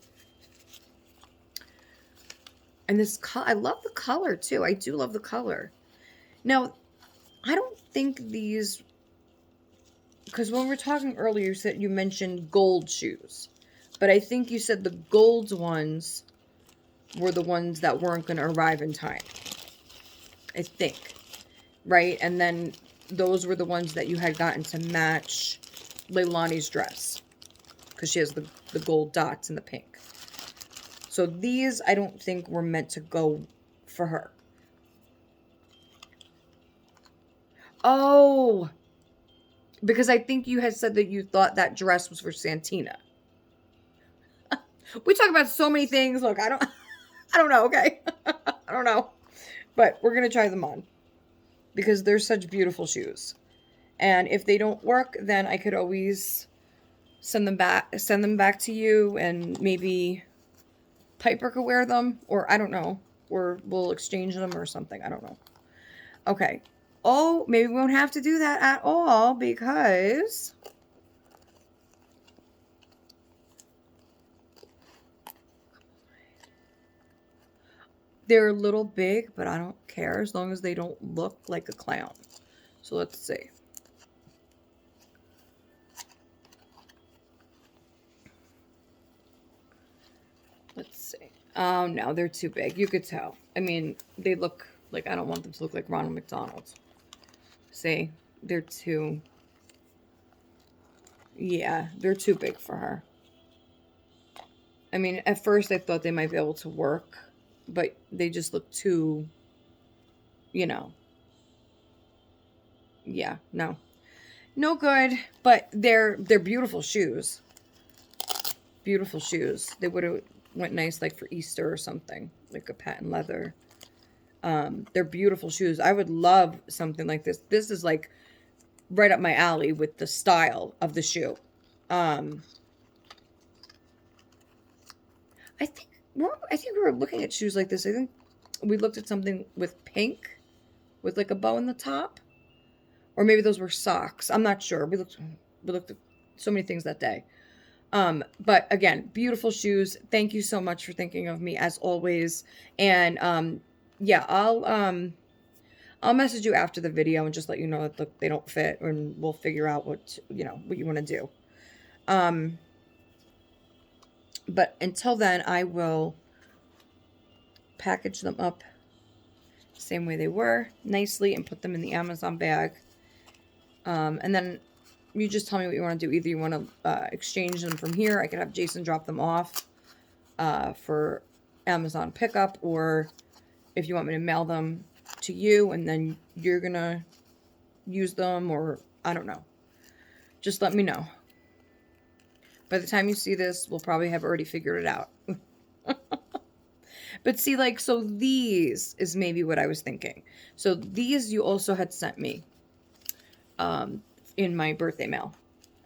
And this I love the color too. I do love the color. Now, I don't think these, because when we were talking earlier, you mentioned gold shoes, but I think you said the gold ones were the ones that weren't going to arrive in time. I think, right? And then those were the ones that you had gotten to match Leilani's dress, because she has the gold dots and the pink. So these, I don't think were meant to go for her. Oh, because I think you had said that you thought that dress was for Santina. We talk about so many things. Look, I don't know, okay? I don't know. But we're going to try them on, because they're such beautiful shoes. And if they don't work, then I could always send them back to you, and maybe Piper could wear them, or I don't know, or we'll exchange them or something. I don't know. Okay. Oh, maybe we won't have to do that at all, because they're a little big, but I don't care as long as they don't look like a clown. So let's see. Let's see. Oh, no, they're too big. You could tell. I mean, they look like, I don't want them to look like Ronald McDonald. See? They're too... Yeah, they're too big for her. I mean, at first I thought they might be able to work, but they just look too, yeah, no. No good, but they're beautiful shoes. Beautiful shoes. They would have went nice like for Easter or something, like a patent leather. They're beautiful shoes. I would love something like this. This is like right up my alley with the style of the shoe. I think we were looking at shoes like this. I think we looked at something with pink, with like a bow in the top, or maybe those were socks. I'm not sure. We looked at so many things that day. But again, beautiful shoes. Thank you so much for thinking of me as always. And yeah, I'll message you after the video and just let you know that they don't fit, and we'll figure out what you want to do. But until then, I will package them up same way they were, nicely, and put them in the Amazon bag. And then you just tell me what you want to do. Either you want to exchange them from here. I could have Jason drop them off for Amazon pickup, or if you want me to mail them to you and then you're going to use them, or I don't know. Just let me know. By the time you see this, we'll probably have already figured it out. But see, like, so these is maybe what I was thinking. So these you also had sent me in my birthday mail,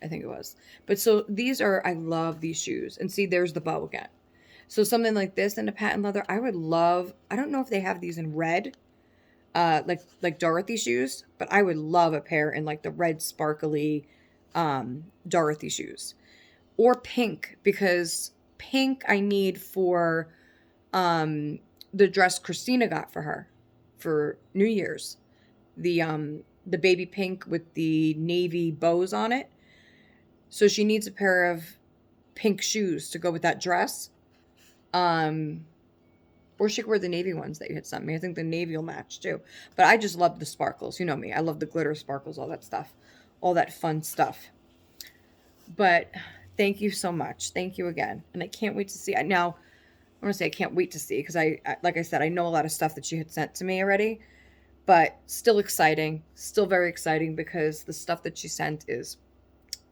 I think it was. But so these are, I love these shoes. And see, there's the bow again. So something like this in a patent leather, I would love. I don't know if they have these in red, like Dorothy shoes, but I would love a pair in like the red sparkly Dorothy shoes. Or pink, because pink I need for the dress Christina got for her for New Year's. The baby pink with the navy bows on it. So she needs a pair of pink shoes to go with that dress. Or she could wear the navy ones that you had sent me. I think the navy will match too. But I just love the sparkles. You know me. I love the glitter sparkles, all that stuff. All that fun stuff. But thank you so much. Thank you again. And I can't wait to see. Now, I want to say I can't wait to see, because I, like I said, I know a lot of stuff that she had sent to me already. But still exciting. Still very exciting, because the stuff that she sent is,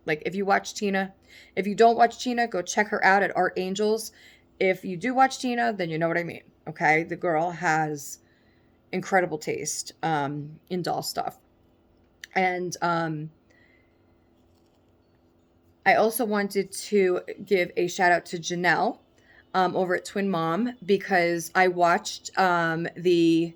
like, if you watch Tina. If you don't watch Tina, go check her out at Art Angels. If you do watch Tina, then you know what I mean. Okay? The girl has incredible taste in doll stuff. And I also wanted to give a shout out to Janelle over at Twin Mom, because I watched the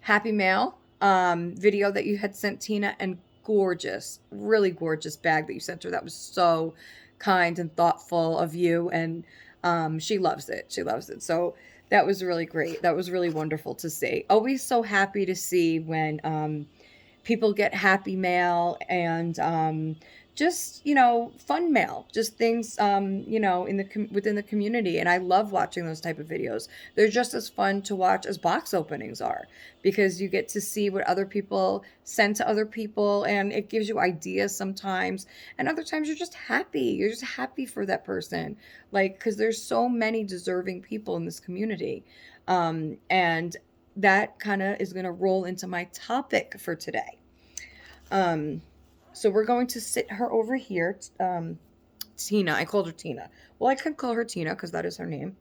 Happy Mail video that you had sent Tina, and gorgeous, really gorgeous bag that you sent her. That was so kind and thoughtful of you, and she loves it. She loves it. So that was really great. That was really wonderful to see. Always so happy to see when people get happy mail, and just, fun mail, just things, within the community. And I love watching those type of videos. They're just as fun to watch as box openings are, because you get to see what other people send to other people, and it gives you ideas sometimes. And other times you're just happy. You're just happy for that person. Like, because there's so many deserving people in this community. And that kind of is going to roll into my topic for today. So we're going to sit her over here. Tina. I called her Tina. Well, I could call her Tina because that is her name.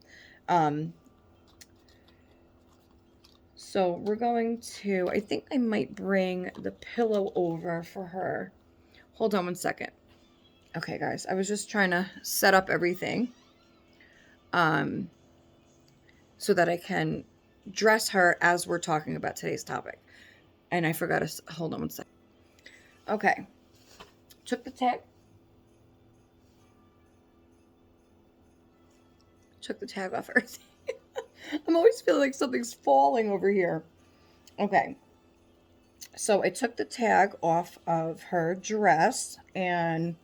So we're going to, I think I might bring the pillow over for her. Hold on one second. Okay, guys. I was just trying to set up everything so that I can dress her as we're talking about today's topic. And I forgot to, hold on one second. Okay. Took the tag off everything. I'm always feeling like something's falling over here. Okay. So I took the tag off of her dress, and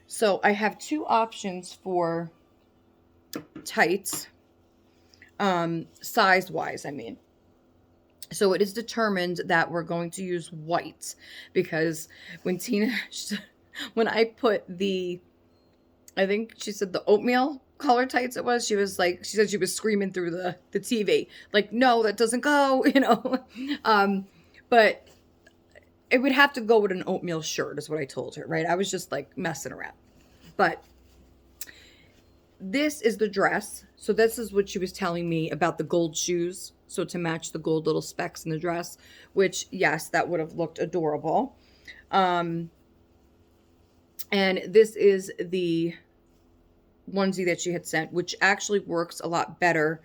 so I have two options for tights, size-wise, I mean. So it is determined that we're going to use white, because when I put I think she said the oatmeal color tights it was, she said she was screaming through the TV, like, no, that doesn't go, but it would have to go with an oatmeal shirt is what I told her, right? I was just like messing around. But this is the dress. So this is what she was telling me about the gold shoes. So to match the gold little specks in the dress, which, yes, that would have looked adorable. And this is the onesie that she had sent, which actually works a lot better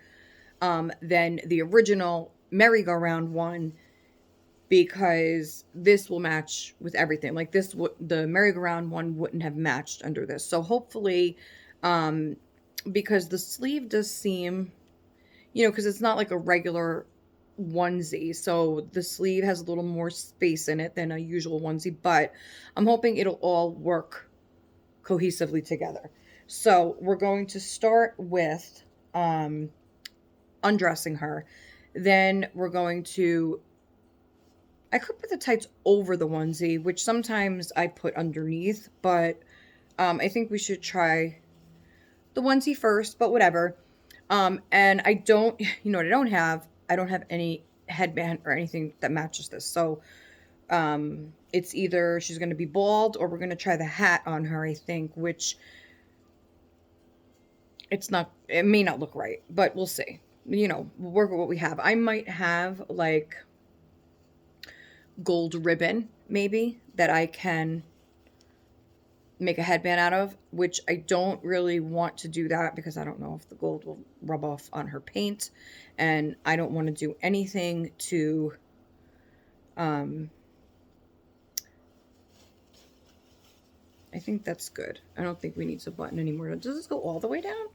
than the original merry-go-round one, because this will match with everything. Like this, the merry-go-round one wouldn't have matched under this. So hopefully, because the sleeve does seem, because it's not like a regular onesie, so the sleeve has a little more space in it than a usual onesie, but I'm hoping it'll all work cohesively together. So we're going to start with um, undressing her. Then we're going to, I could put the tights over the onesie, which sometimes I put underneath, but I think we should try the onesie first, but whatever. And I don't, you know what I don't have? I don't have any headband or anything that matches this. So it's either she's going to be bald or we're going to try the hat on her, I think, which it's not, it may not look right, but we'll see. You know, we'll work with what we have. I might have like gold ribbon, maybe, that I can make a headband out of, which I don't really want to do that because I don't know if the gold will rub off on her paint, and I don't want to do anything to um I think that's good. I don't think we need to button anymore. Does this go all the way down?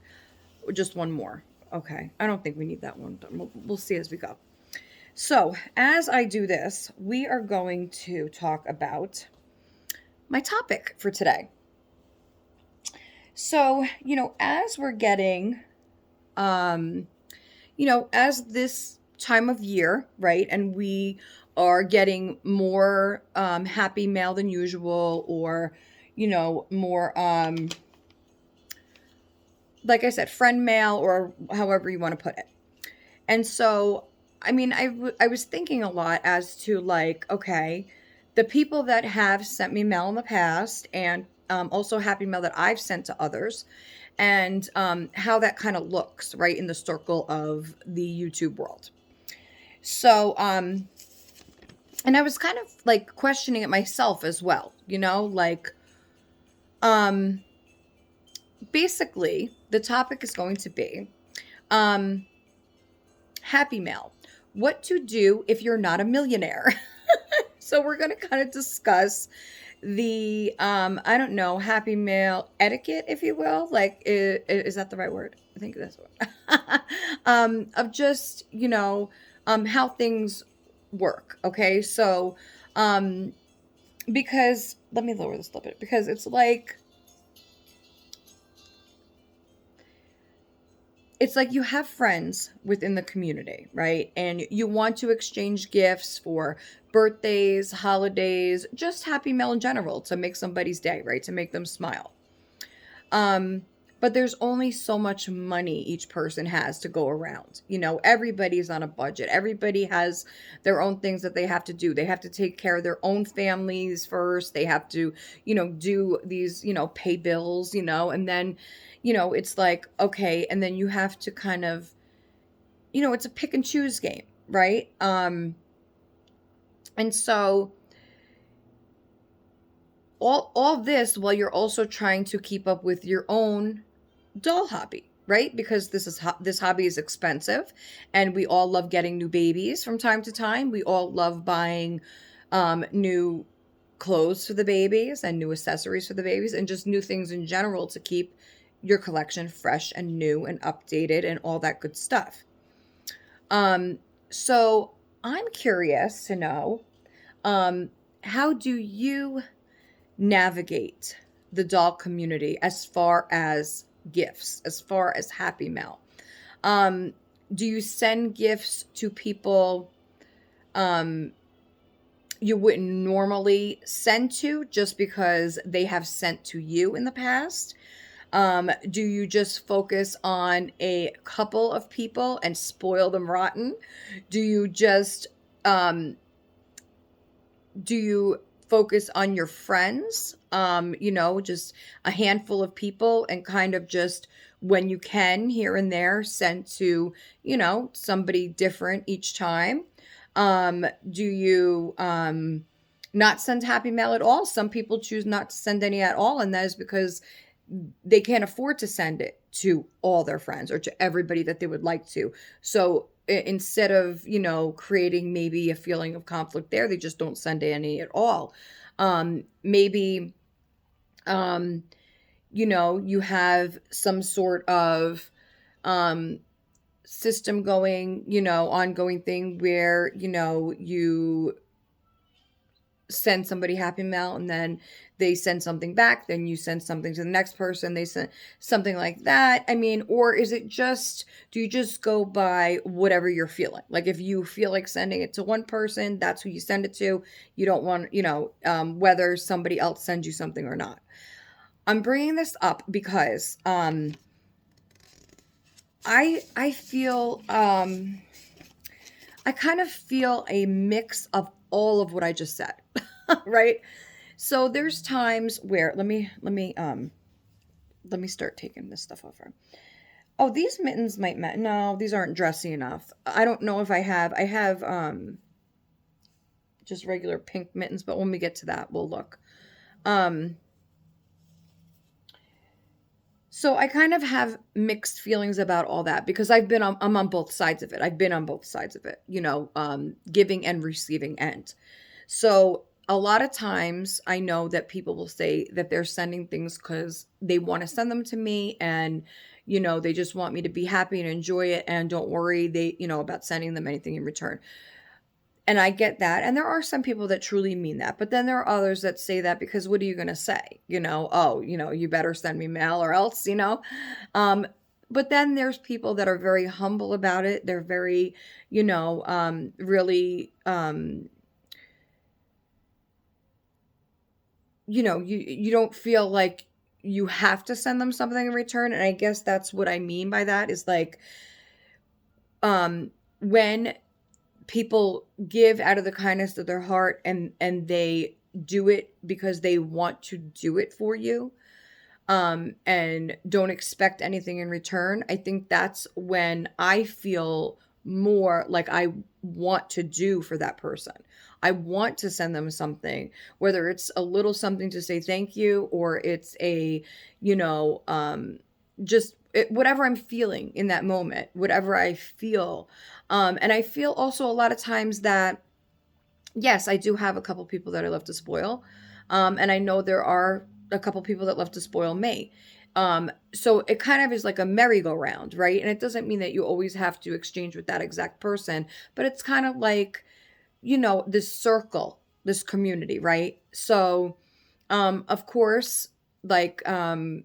Or just one more? Okay. I don't think we need that one. We'll see as we go. So, as I do this, we are going to talk about my topic for today. So, as we're getting, as this time of year, right, and we are getting more happy mail than usual, or, more, like I said, friend mail, or however you want to put it. And so, I mean, I was thinking a lot as to like, okay, the people that have sent me mail in the past, and also happy mail that I've sent to others, and how that kind of looks, right, in the circle of the YouTube world. So, and I was kind of like questioning it myself as well, like, um, basically, the topic is going to be, happy mail. What to do if you're not a millionaire. So we're going to kind of discuss the I don't know, happy mail etiquette, if you will. Like, is that the right word? I think that's what. Of just, how things work. Okay, so because let me lower this a little bit, because it's like you have friends within the community, right? And you want to exchange gifts for birthdays, holidays, just happy mail in general, to make somebody's day, right? To make them smile. Um, but there's only so much money each person has to go around. Everybody's on a budget. Everybody has their own things that they have to do. They have to take care of their own families first. They have to, do these, pay bills, and then, it's like, okay, and then you have to kind of, it's a pick and choose game, right? And so all this while you're also trying to keep up with your own doll hobby, right? Because this hobby is expensive, and we all love getting new babies from time to time. We all love buying new clothes for the babies and new accessories for the babies, and just new things in general to keep your collection fresh and new and updated and all that good stuff. So I'm curious to know, um, how do you navigate the doll community as far as gifts, as far as happy mail? Um, do you send gifts to people um, you wouldn't normally send to just because they have sent to you in the past? Do you just focus on a couple of people and spoil them rotten? Do you just um, do you focus on your friends, just a handful of people, and kind of just, when you can, here and there, send to, somebody different each time? Do you not send happy mail at all? Some people choose not to send any at all, and that is because they can't afford to send it to all their friends or to everybody that they would like to. So instead of, creating maybe a feeling of conflict there, they just don't send any at all. Maybe, um, you have some sort of um, system going, ongoing thing where, you send somebody happy mail and then they send something back, then you send something to the next person, they send something like that? I mean, or is it just, do you just go by whatever you're feeling? Like if you feel like sending it to one person, that's who you send it to. You don't want, whether somebody else sends you something or not. I'm bringing this up because I feel I kind of feel a mix of all of what I just said, right? So there's times where let me start taking this stuff over. Oh, these mittens might no, these aren't dressy enough. I don't know if I have just regular pink mittens, but when we get to that, we'll look. Um So I kind of have mixed feelings about all that because I'm on both sides of it. I've been on both sides of it, giving and receiving end. So a lot of times I know that people will say that they're sending things because they want to send them to me and, they just want me to be happy and enjoy it and don't worry about sending them anything in return. And I get that. And there are some people that truly mean that. But then there are others that say that because what are you going to say? Oh, you better send me mail or else. Um, but then there's people that are very humble about it. They're very, really, you don't feel like you have to send them something in return. And I guess that's what I mean by that is like, when people give out of the kindness of their heart and they do it because they want to do it for you, and don't expect anything in return, I think that's when I feel more like I want to do for that person. I want to send them something, whether it's a little something to say thank you or it's a, you know, just whatever I'm feeling in that moment, whatever I feel. And I feel also a lot of times that, yes, I do have a couple people that I love to spoil. And I know there are a couple people that love to spoil me. So it kind of is like a merry-go-round, right? And it doesn't mean that you always have to exchange with that exact person, but it's kind of like, this circle, this community, right? So, of course, like, there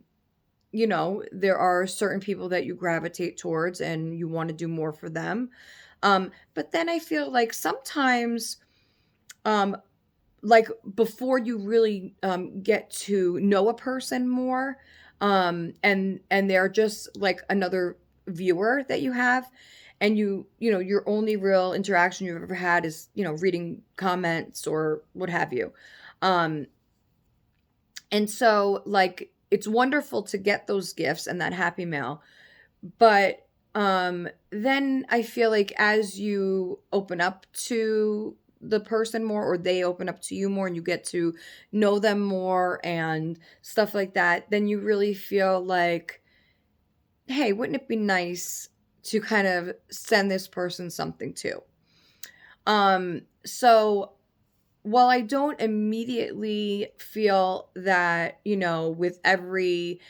are certain people that you gravitate towards and you want to do more for them. But then I feel like sometimes, um, like before you really get to know a person more, and they're just like another viewer that you have, and your only real interaction you've ever had is reading comments or what have you. Um, and so, like, it's wonderful to get those gifts and that happy mail, but then I feel like as you open up to the person more or they open up to you more and you get to know them more and stuff like that, then you really feel like, hey, wouldn't it be nice to kind of send this person something too? So while I don't immediately feel that, with every,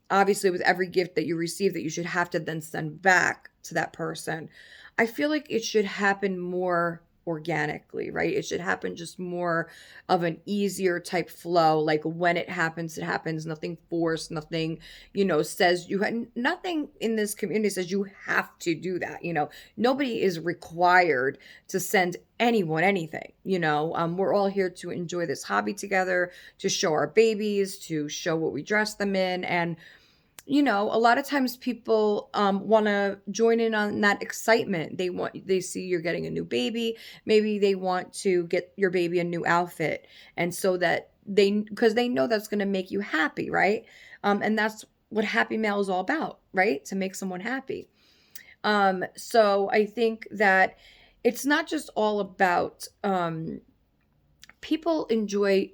obviously with every gift that you receive that you should have to then send back to that person, I feel like it should happen more organically, right? It should happen just more of an easier type flow. Like when it happens, nothing forced, nothing, says nothing in this community says you have to do that. Nobody is required to send anyone anything. We're all here to enjoy this hobby together, to show our babies, to show what we dress them in. And a lot of times people want to join in on that excitement. They see you're getting a new baby. Maybe they want to get your baby a new outfit. And so that because they know that's going to make you happy, right? And that's what Happy Mail is all about, right? To make someone happy. So I think that it's not just all about, people enjoy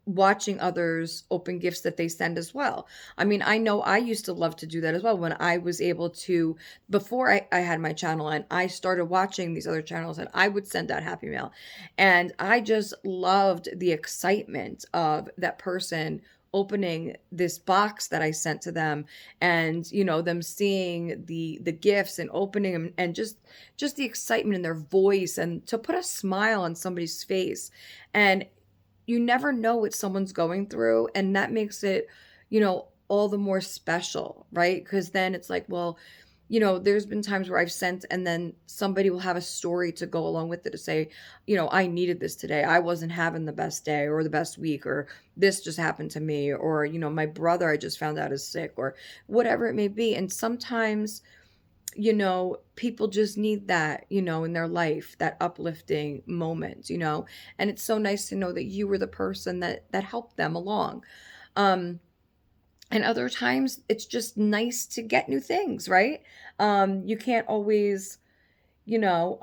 watching others open gifts that they send as well. I mean, I know I used to love to do that as well when I was able to, before I had my channel and I started watching these other channels and I would send out Happy Mail. And I just loved the excitement of that person opening this box that I sent to them, and them seeing the gifts and opening them, and just the excitement in their voice, and to put a smile on somebody's face. And you never know what someone's going through, and that makes it, all the more special, right? Because then it's like, well, there's been times where I've sent, and then somebody will have a story to go along with it, to say, I needed this today. I wasn't having the best day or the best week, or this just happened to me, or, my brother I just found out is sick, or whatever it may be. And sometimes, people just need that, in their life, that uplifting moment, and it's so nice to know that you were the person that helped them along. Um, and other times it's just nice to get new things, right? You can't always, you know,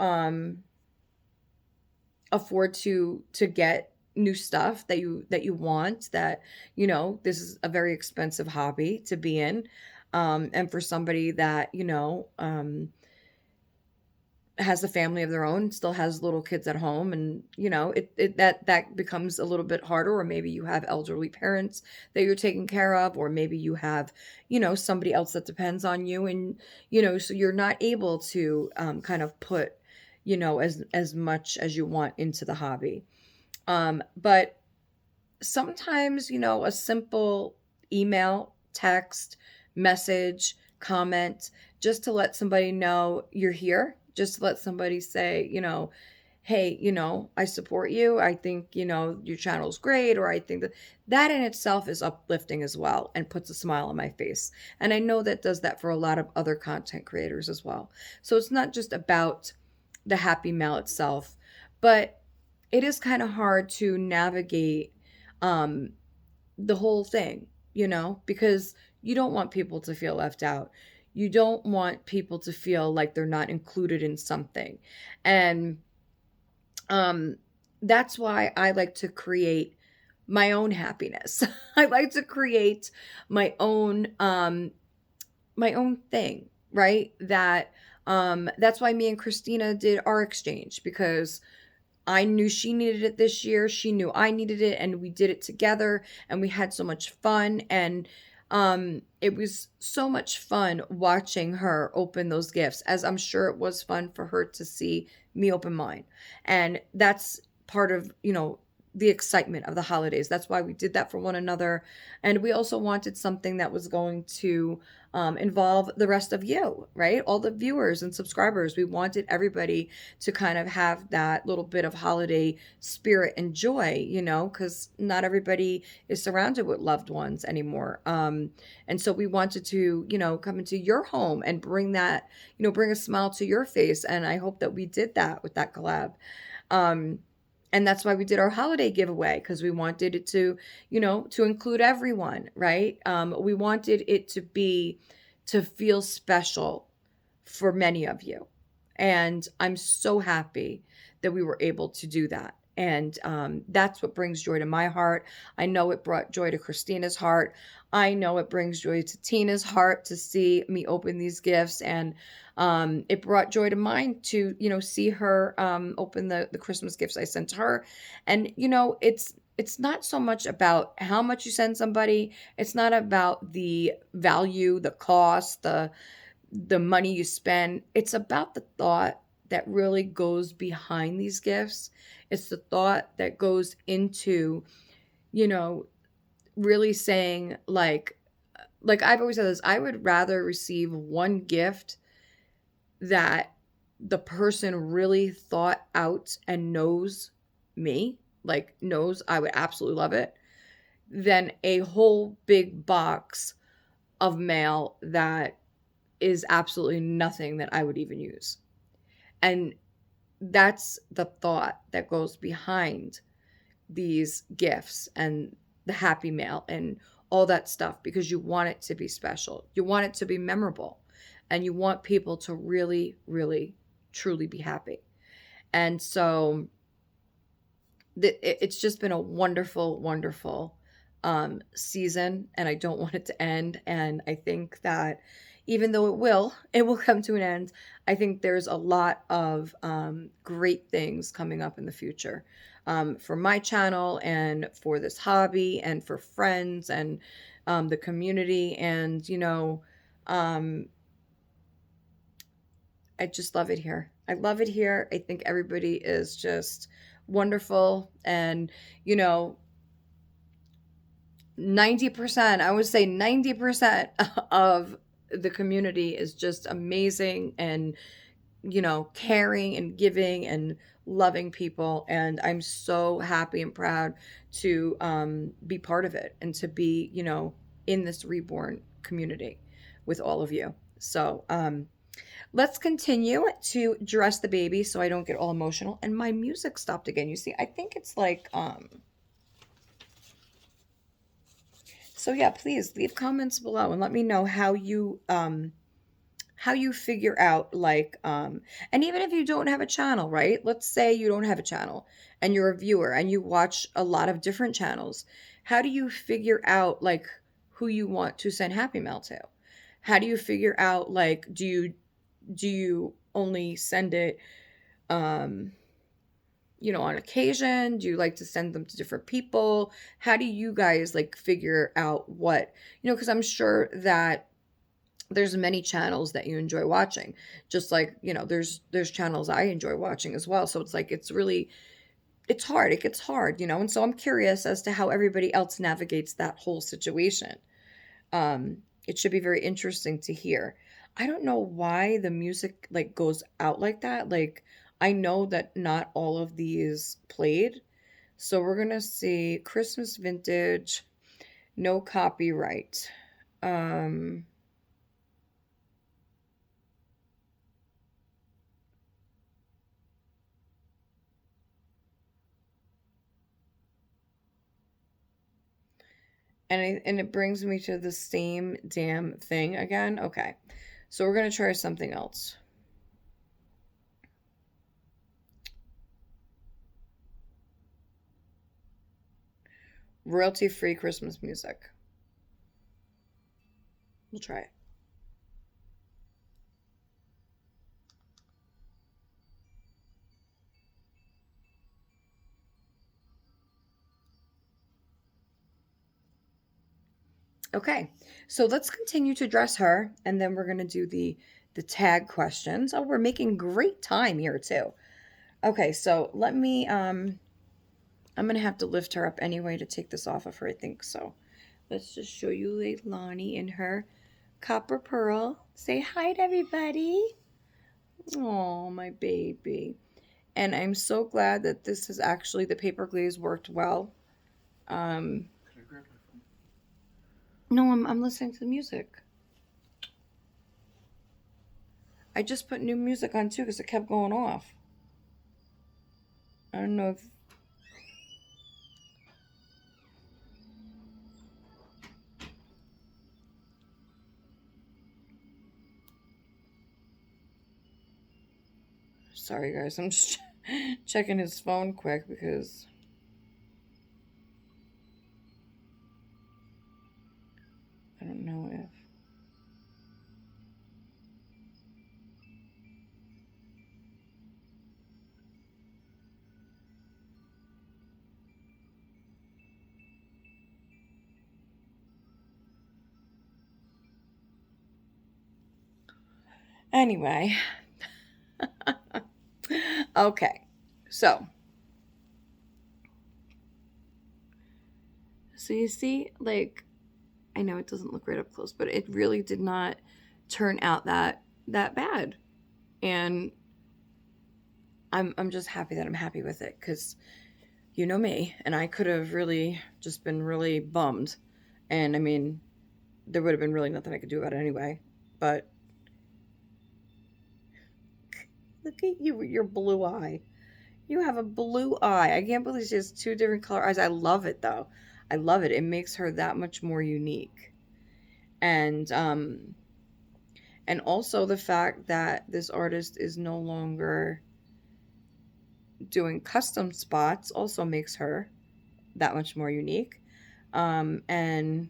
afford to get new stuff that you want, that, this is a very expensive hobby to be in. And for somebody that, has a family of their own, still has little kids at home, and that becomes a little bit harder. Or maybe you have elderly parents that you're taking care of, or maybe you have, somebody else that depends on you, and so you're not able to kind of put, as much as you want into the hobby. But sometimes, a simple email, text, message, comment, just to let somebody know you're here, just to let somebody say, hey, I support you. I think, your channel's great, or I think that in itself is uplifting as well, and puts a smile on my face. And I know that does that for a lot of other content creators as well. So it's not just about the happy mail itself, but it is kind of hard to navigate um the whole thing, because you don't want people to feel left out. You don't want people to feel like they're not included in something. And um that's why I like to create my own happiness. I like to create my own thing, right? That's why me and Christina did our exchange, because I knew she needed it this year. She knew I needed it, and we did it together, and we had so much fun. And it was so much fun watching her open those gifts, as I'm sure it was fun for her to see me open mine. And that's part of, the excitement of the holidays. That's why we did that for one another. And we also wanted something that was going to involve the rest of you, right? All the viewers and subscribers. We wanted everybody to kind of have that little bit of holiday spirit and joy, because not everybody is surrounded with loved ones anymore. And so we wanted to, come into your home and bring that, bring a smile to your face. And I hope that we did that with that collab. Um, and that's why we did our holiday giveaway, because we wanted it to, to include everyone, right? We wanted it to feel special for many of you. And I'm so happy that we were able to do that. And that's what brings joy to my heart. I know it brought joy to Christina's heart. I know it brings joy to Tina's heart to see me open these gifts. And it brought joy to mine to, see her open the Christmas gifts I sent to her. And, it's not so much about how much you send somebody. It's not about the value, the cost, the money you spend. It's about the thought that really goes behind these gifts. It's the thought that goes into, you know, really saying, like I've always said this, I would rather receive one gift that the person really thought out and knows me, like knows I would absolutely love it, than a whole big box of mail that is absolutely nothing that I would even use. And that's the thought that goes behind these gifts and the happy mail and all that stuff, because you want it to be special. You want it to be memorable, and you want people to really, really, truly be happy. And so it's just been a wonderful, wonderful season, and I don't want it to end. And I think that even though it will come to an end. I think there's a lot of great things coming up in the future, for my channel and for this hobby and for friends and the community. And, um, I just love it here. I love it here. I think everybody is just wonderful. And, you know, 90%, I would say 90% of the community is just amazing and, caring and giving and loving people. And I'm so happy and proud to be part of it and to be, in this reborn community with all of you. So, let's continue to dress the baby so I don't get all emotional. And my music stopped again. You see, I think it's like, so yeah, please leave comments below and let me know how you figure out, like, and even if you don't have a channel, right? Let's say you don't have a channel and you're a viewer and you watch a lot of different channels. How do you figure out, like, who you want to send happy mail to? How do you figure out, like, do you only send it um on occasion? Do you like to send them to different people? How do you guys, like, figure out what, because I'm sure that there's many channels that you enjoy watching, just like, there's channels I enjoy watching as well. So it's like, it's hard. It gets hard, and so I'm curious as to how everybody else navigates that whole situation. It should be very interesting to hear. I don't know why the music, like, goes out like that. Like, I know that not all of these played. So we're gonna see Christmas vintage, no copyright. Um and it brings me to the same damn thing again. Okay. So we're gonna try something else. Royalty free Christmas music. We'll try it. Okay, so let's continue to dress her, and then we're gonna do the tag questions. Oh, we're making great time here too. Okay, so let me I'm gonna have to lift her up anyway to take this off of her, I think so. Let's just show you Leilani in her copper pearl. Say hi to everybody. Oh, my baby. And I'm so glad that this is actually, the paper glaze worked well. Um, no, I'm listening to the music. I just put new music on too because it kept going off. I don't know if. Sorry, guys. I'm just checking his phone quick because. I don't know if. Anyway. Okay. So. So you see, like, I know it doesn't look right up close, but it really did not turn out that bad. And I'm just happy that I'm happy with it, because you know me, and I could have really just been really bummed. And I mean, there would have been really nothing I could do about it anyway. But look at you with your blue eye. You have a blue eye. I can't believe she has two different color eyes. I love it though. I love it. It makes her that much more unique. And also the fact that this artist is no longer doing custom spots also makes her that much more unique. And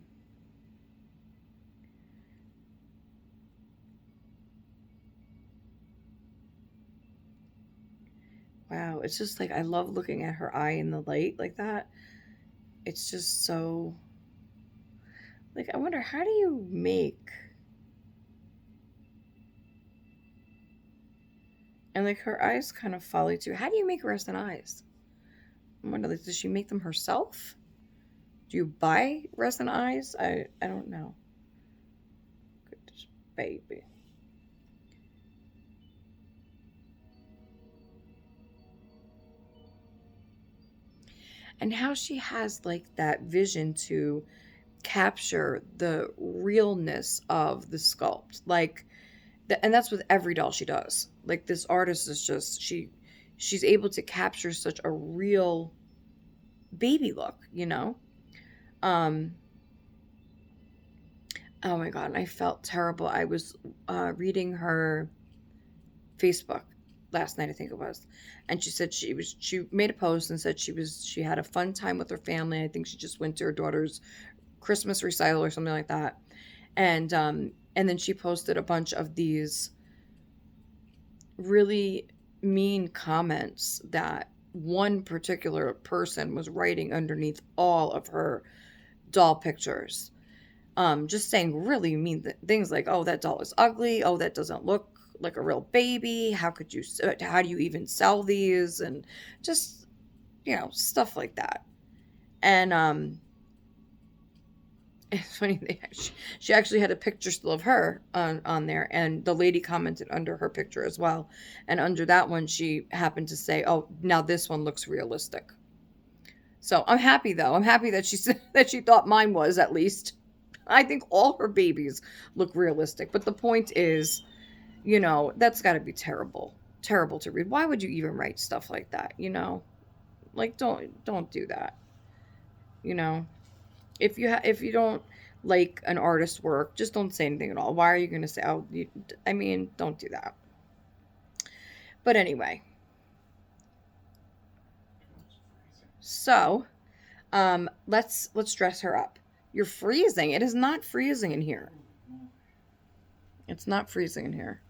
know. It's just like I love looking at her eye in the light like that. It's just so like I wonder how do you make and like her eyes kind of folly too. How do you make resin eyes? I wonder like does she make them herself? Do you buy resin eyes? I don't know. Goodness, baby. And how she has like that vision to capture the realness of the sculpt. Like and that's with every doll she does. Like this artist is just she's able to capture such a real baby look, you know? Um oh my god, I felt terrible. I was reading her Facebook last night, I think it was. And she said she made a post and said she had a fun time with her family. I think she just went to her daughter's Christmas recital or something like that. And then she posted a bunch of these really mean comments that one particular person was writing underneath all of her doll pictures. Just saying really mean things like, "Oh, that doll is ugly. Oh, that doesn't look like a real baby. How could you? How do you even sell these?" And just stuff like that. And it's funny. She actually had a picture still of her on there, and the lady commented under her picture as well. And under that one, she happened to say, "Oh, now this one looks realistic." So I'm happy though. I'm happy that she said that she thought mine was at least. I think all her babies look realistic. But the point is, that's got to be terrible. Terrible to read. Why would you even write stuff like that, Like don't do that. You know. If you don't like an artist's work, just don't say anything at all. Why are you going to say, "Oh, I mean, don't do that." But anyway. So, let's dress her up. You're freezing. It is not freezing in here. It's not freezing in here.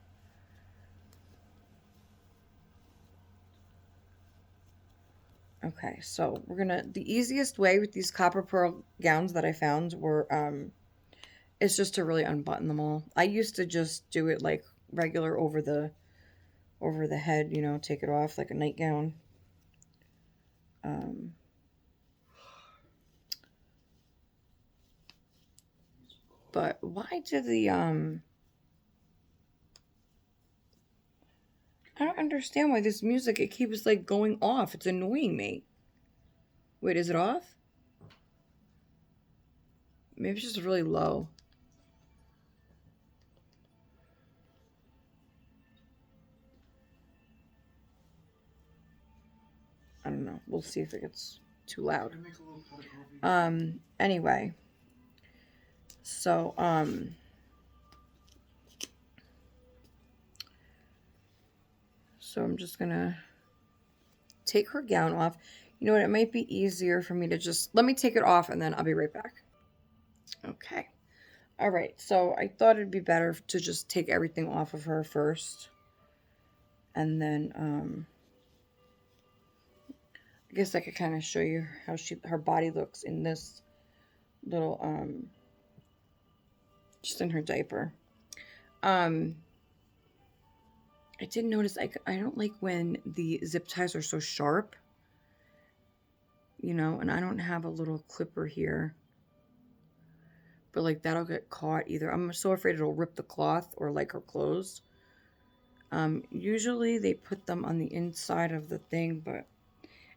Okay, so the easiest way with these copper pearl gowns that I found were, is just to really unbutton them all. I used to just do it like regular over the head, take it off like a nightgown. Um, but why did I don't understand why this music, it keeps like going off. It's annoying me. Wait, is it off? Maybe it's just really low. I don't know. We'll see if it gets too loud. Anyway. So, so I'm just gonna take her gown off. You know what? It might be easier for me to just let me take it off and then I'll be right back. Okay. All right. So I thought it'd be better to just take everything off of her first, and then I guess I could kind of show you how her body looks in this little just in her diaper. I did notice I don't like when the zip ties are so sharp, and I don't have a little clipper here. But like that'll get caught either. I'm so afraid it'll rip the cloth or like her clothes. Usually they put them on the inside of the thing, but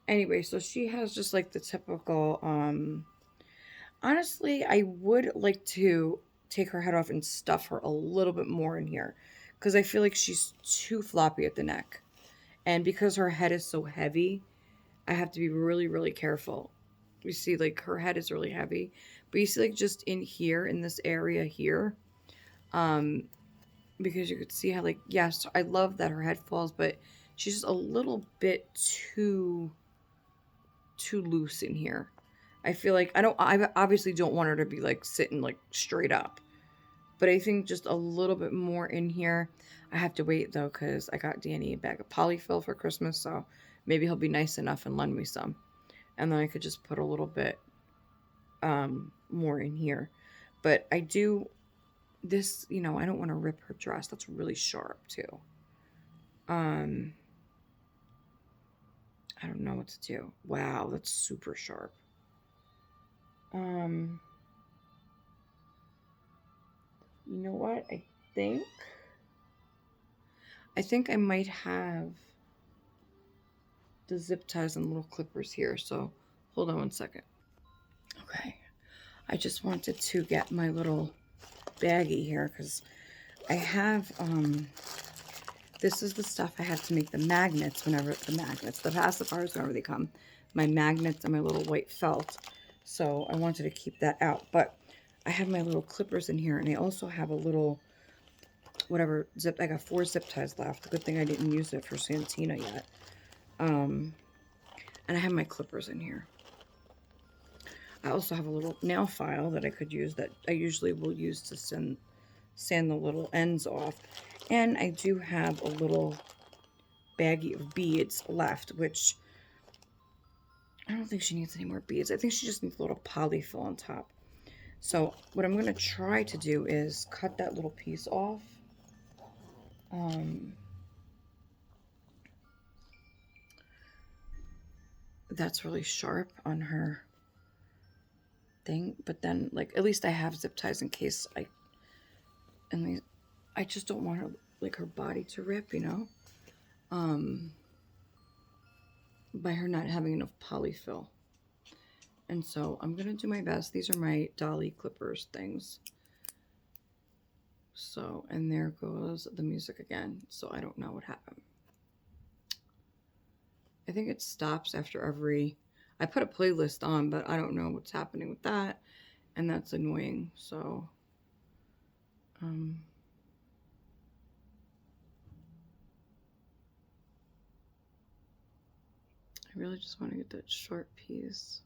anyway, so she has just like the typical, honestly, I would like to take her head off and stuff her a little bit more in here because I feel like she's too floppy at the neck. And because her head is so heavy, I have to be really, really careful. You see, like her head is really heavy, but you see, like just in here, in this area here, um, because you could see how, like, yes, I love that her head falls, but she's just a little bit too loose in here. I feel like I obviously don't want her to be like sitting like straight up, but I think just a little bit more in here. I have to wait though because I got Danny a bag of polyfill for Christmas, so Maybe he'll be nice enough and lend me some. And then I could just put a little bit more in here. But I do this, I don't want to rip her dress. That's really sharp too. Um, I don't know what to do. Wow, that's super sharp. Um, you know what? Think I think I might have the zip ties and little clippers here. So hold on one second. Okay. I just wanted to get my little baggie here because I have, this is the stuff I had to make the magnets the pacifiers whenever they come. My magnets and my little white felt. So I wanted to keep that out. But I have my little clippers in here, and I also have a little, whatever, zip. I got 4 zip ties left. Good thing I didn't use it for Santina yet. And I have my clippers in here. I also have a little nail file that I could use that I usually will use to sand the little ends off. And I do have a little baggie of beads left, which I don't think she needs any more beads. I think she just needs a little polyfill on top. So what I'm going to try to do is cut that little piece off. That's really sharp on her thing, but then, like, at least I have zip ties in case I just don't want her, like, her body to rip, by her not having enough polyfill. And so I'm gonna do my best. These are my Dolly clippers things. So, and there goes the music again. So I don't know what happened. I think it stops after every, I put a playlist on, but I don't know what's happening with that. And that's annoying. So, I really just want to get that short piece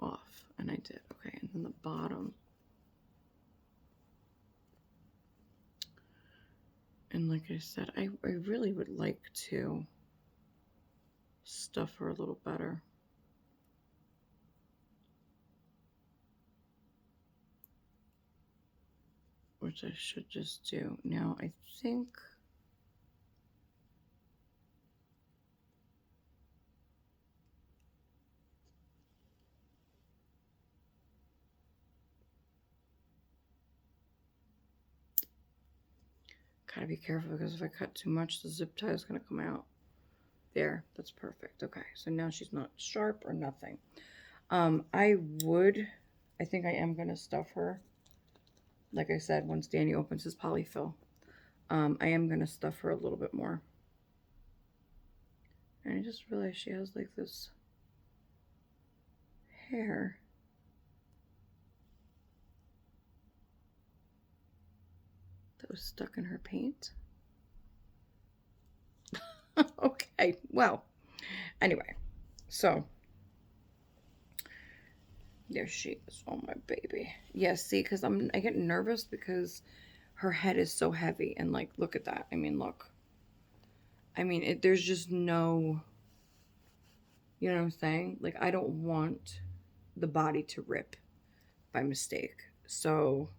off. And I did. Okay, and then the bottom. And like I said, I really would like to stuff her a little better. Which I should just do. Now, I think gotta be careful because if I cut too much, the zip tie is gonna come out. There, that's perfect. Okay, so now she's not sharp or nothing. I think I am gonna stuff her. Like I said, once Danny opens his polyfill, I am gonna stuff her a little bit more. And I just realized she has like this hair. That was stuck in her paint. Okay, well, anyway, so there she is. Oh, my baby. Yeah, see, because I get nervous because her head is so heavy. And, like, look at that. I mean, look. I mean, there's just no, you know what I'm saying? Like, I don't want the body to rip by mistake. So,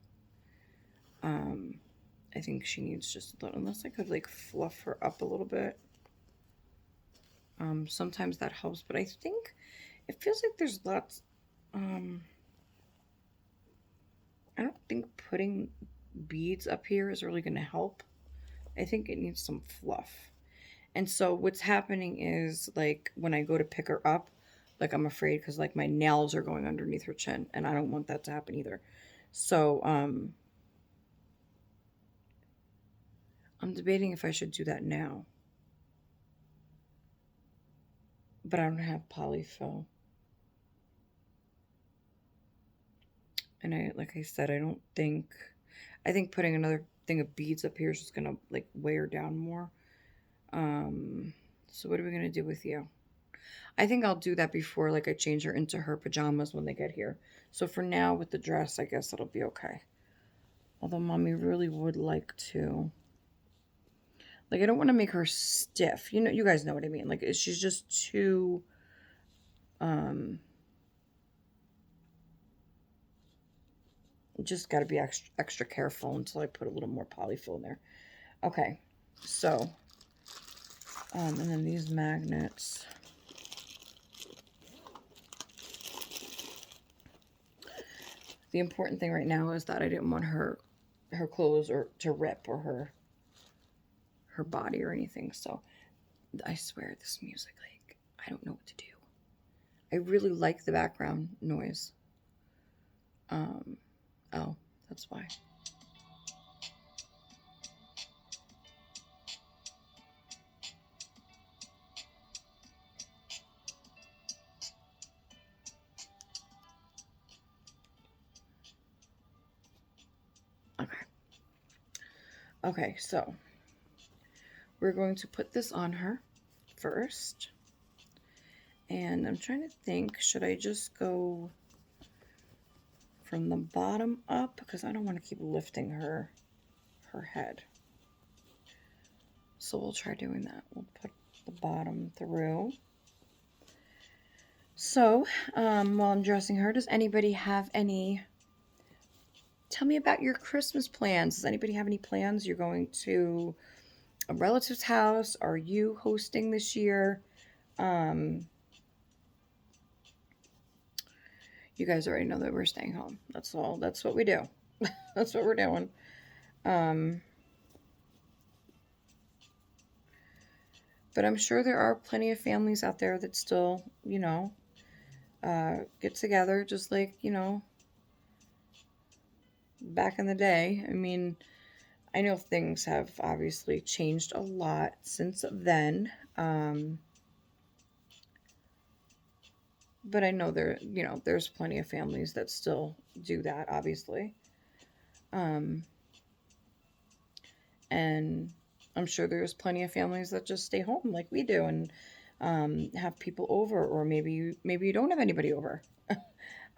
I think she needs just a little, unless I could, like, fluff her up a little bit. Sometimes that helps, but I think it feels like there's lots, I don't think putting beads up here is really going to help. I think it needs some fluff. And so what's happening is, like, when I go to pick her up, like, I'm afraid because, like, my nails are going underneath her chin, and I don't want that to happen either. So, I'm debating if I should do that now. But I don't have polyfill. And like I said, I think putting another thing of beads up here is just gonna, like, weigh her down more. So what are we gonna do with you? I think I'll do that before, like, I change her into her pajamas when they get here. So for now, with the dress, I guess it'll be okay. Although Mommy really would like to. Like, I don't want to make her stiff. You know, you guys know what I mean. Like, she's just too, um, just got to be extra careful until I put a little more polyfill in there. Okay, so, and then these magnets. The important thing right now is that I didn't want her clothes or to rip, or her body or anything. So I swear this music, like, I don't know what to do. I really like the background noise. Oh, that's why. Okay. Okay, so we're going to put this on her first. And I'm trying to think, should I just go from the bottom up? Because I don't want to keep lifting her head. So we'll try doing that. We'll put the bottom through. So, while I'm dressing her, does anybody have any... Tell me about your Christmas plans. Does anybody have any plans? You're going to a relative's house? Are you hosting this year? You guys already know that we're staying home. That's all. That's what we do. That's what we're doing. But I'm sure there are plenty of families out there that still, get together just like, back in the day. I mean, I know things have obviously changed a lot since then. But I know there's plenty of families that still do that, obviously. And I'm sure there's plenty of families that just stay home like we do and have people over, or maybe you don't have anybody over,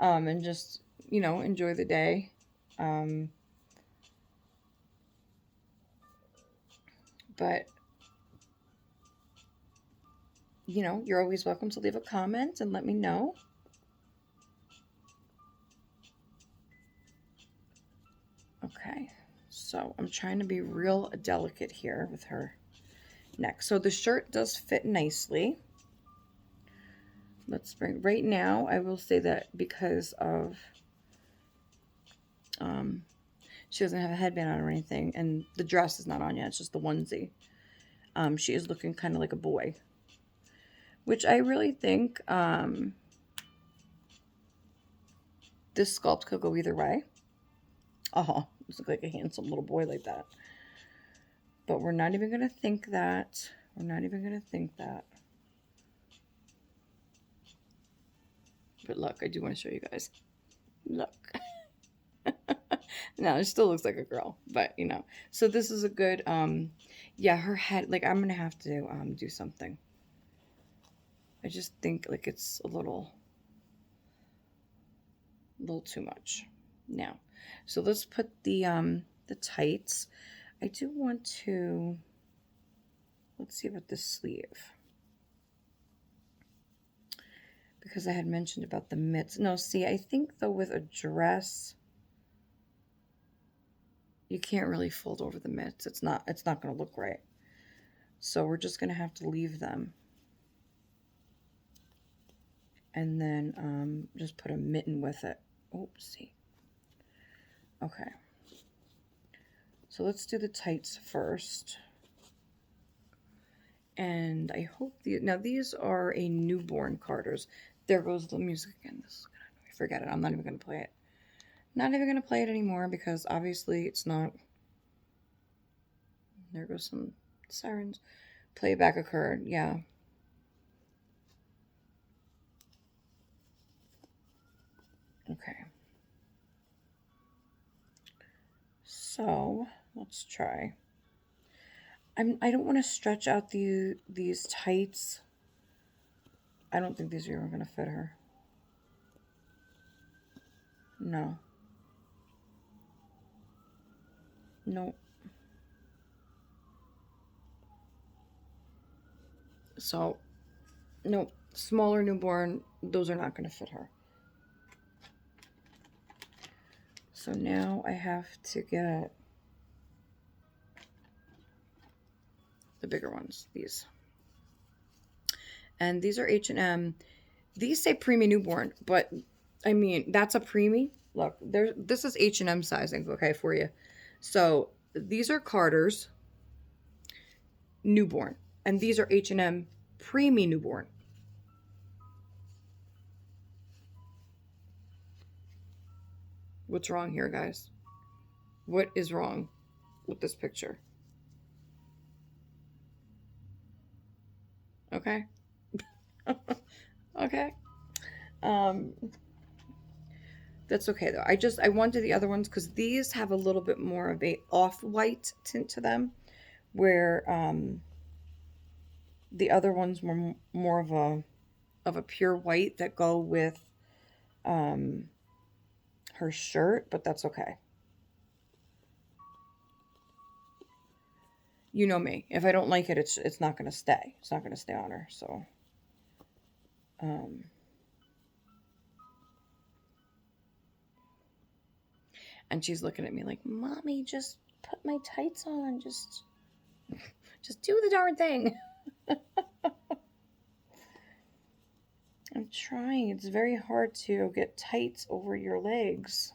and just enjoy the day. Um, but you're always welcome to leave a comment and let me know. Okay, so I'm trying to be real delicate here with her neck. So the shirt does fit nicely. Let's bring, right now, I will say that because of, she doesn't have a headband on or anything, and the dress is not on yet, it's just the onesie. She is looking kind of like a boy, which I really think, this sculpt could go either way. Oh, looks like a handsome little boy like that. But we're not even going to think that. We're not even going to think that. But look, I do want to show you guys. Look. No, it still looks like a girl, but So this is a good, yeah, her head, like, I'm going to have to do something. I just think, like, it's a little too much now. So let's put the tights. I do want to, let's see about this sleeve. Because I had mentioned about the mitts. No, see, I think though with a dress, you can't really fold over the mitts. It's not going to look right. So we're just going to have to leave them. And then just put a mitten with it. Oopsie. Okay. So let's do the tights first. And I hope now these are a newborn Carter's. There goes the music again. Forget it. I'm not even going to play it. Not even going to play it anymore because obviously it's not. There goes some sirens. Playback occurred. Yeah. Okay. So let's try. I don't want to stretch out these tights. I don't think these are even going to fit her. No. No. So, no, smaller newborn, those are not going to fit her. So now I have to get the bigger ones, these. And these are H&M. These say preemie newborn, but I mean, that's a preemie. Look, this is H&M sizing, okay, for you. So these are Carter's newborn, and these are H&M preemie newborn. What's wrong here, guys? What is wrong with this picture? Okay. Okay. Um, that's okay though. I wanted the other ones because these have a little bit more of a off-white tint to them, where the other ones were more of a pure white that go with um her shirt, but that's okay. You know me. If I don't like it, it's not gonna stay. It's not gonna stay on her. So um and she's looking at me like, Mommy, just put my tights on. Just do the darn thing. I'm trying. It's very hard to get tights over your legs.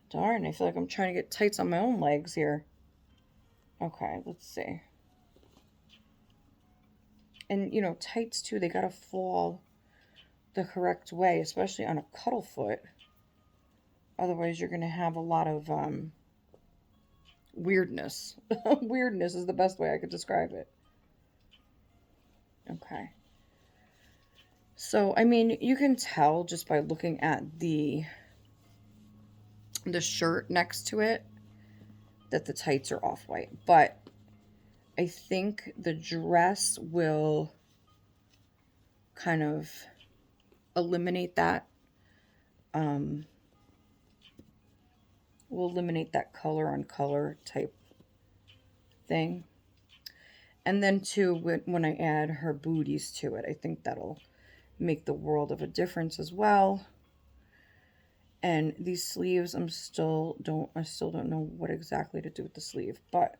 Darn, I feel like I'm trying to get tights on my own legs here. Okay, let's see. And, tights too, they gotta fall the correct way, especially on a cuddle foot. Otherwise, you're gonna have a lot of weirdness. Weirdness is the best way I could describe it. Okay. So, I mean, you can tell just by looking at the shirt next to it that the tights are off-white. But I think the dress will kind of eliminate that. Um, will eliminate that color on color type thing. And then too, when I add her booties to it, I think that'll make the world of a difference as well. And these sleeves, I still don't know what exactly to do with the sleeve, but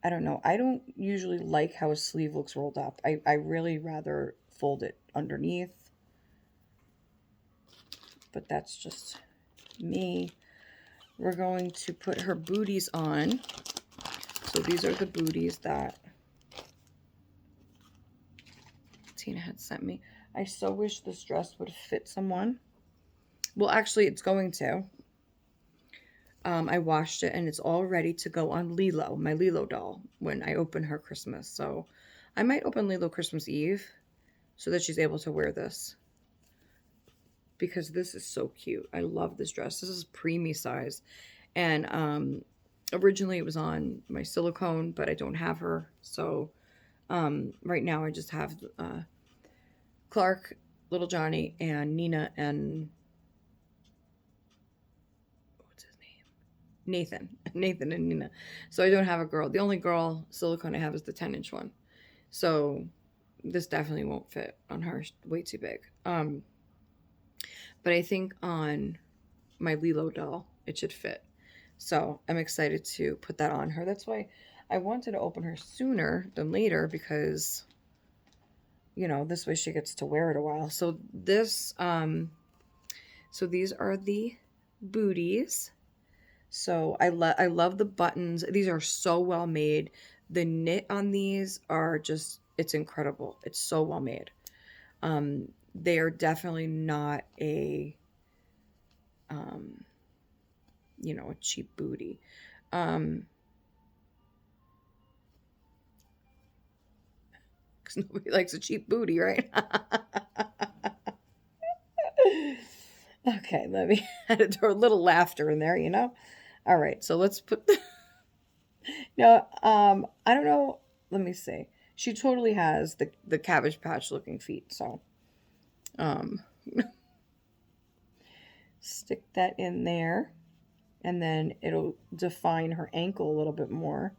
I don't know. I don't usually like how a sleeve looks rolled up. I really rather fold it underneath, but that's just me. We're going to put her booties on. So these are the booties that Tina had sent me. I so wish this dress would fit someone. Well, actually, it's going to. I washed it and it's all ready to go on Lilo, my Lilo doll, when I open her Christmas. So I might open Lilo Christmas Eve so that she's able to wear this. Because this is so cute. I love this dress. This is preemie size. And originally it was on my silicone, but I don't have her. So right now I just have Clark, Little Johnny, and Nina, and what's his name? Nathan. Nathan and Nina. So I don't have a girl. The only girl silicone I have is the 10-inch one. So this definitely won't fit on her. Way too big. But I think on my Lilo doll, it should fit. So I'm excited to put that on her. That's why I wanted to open her sooner than later because, this way she gets to wear it a while. So this, so these are the booties. So I love the buttons. These are so well made. The knit on these are just, it's incredible. It's so well made. They are definitely not a a cheap booty. Because nobody likes a cheap booty, right? Okay, let me add a little laughter in there, All right, so let's put no, I don't know. Let me see. She totally has the Cabbage Patch looking feet, so um Stick that in there, and then it'll define her ankle a little bit more.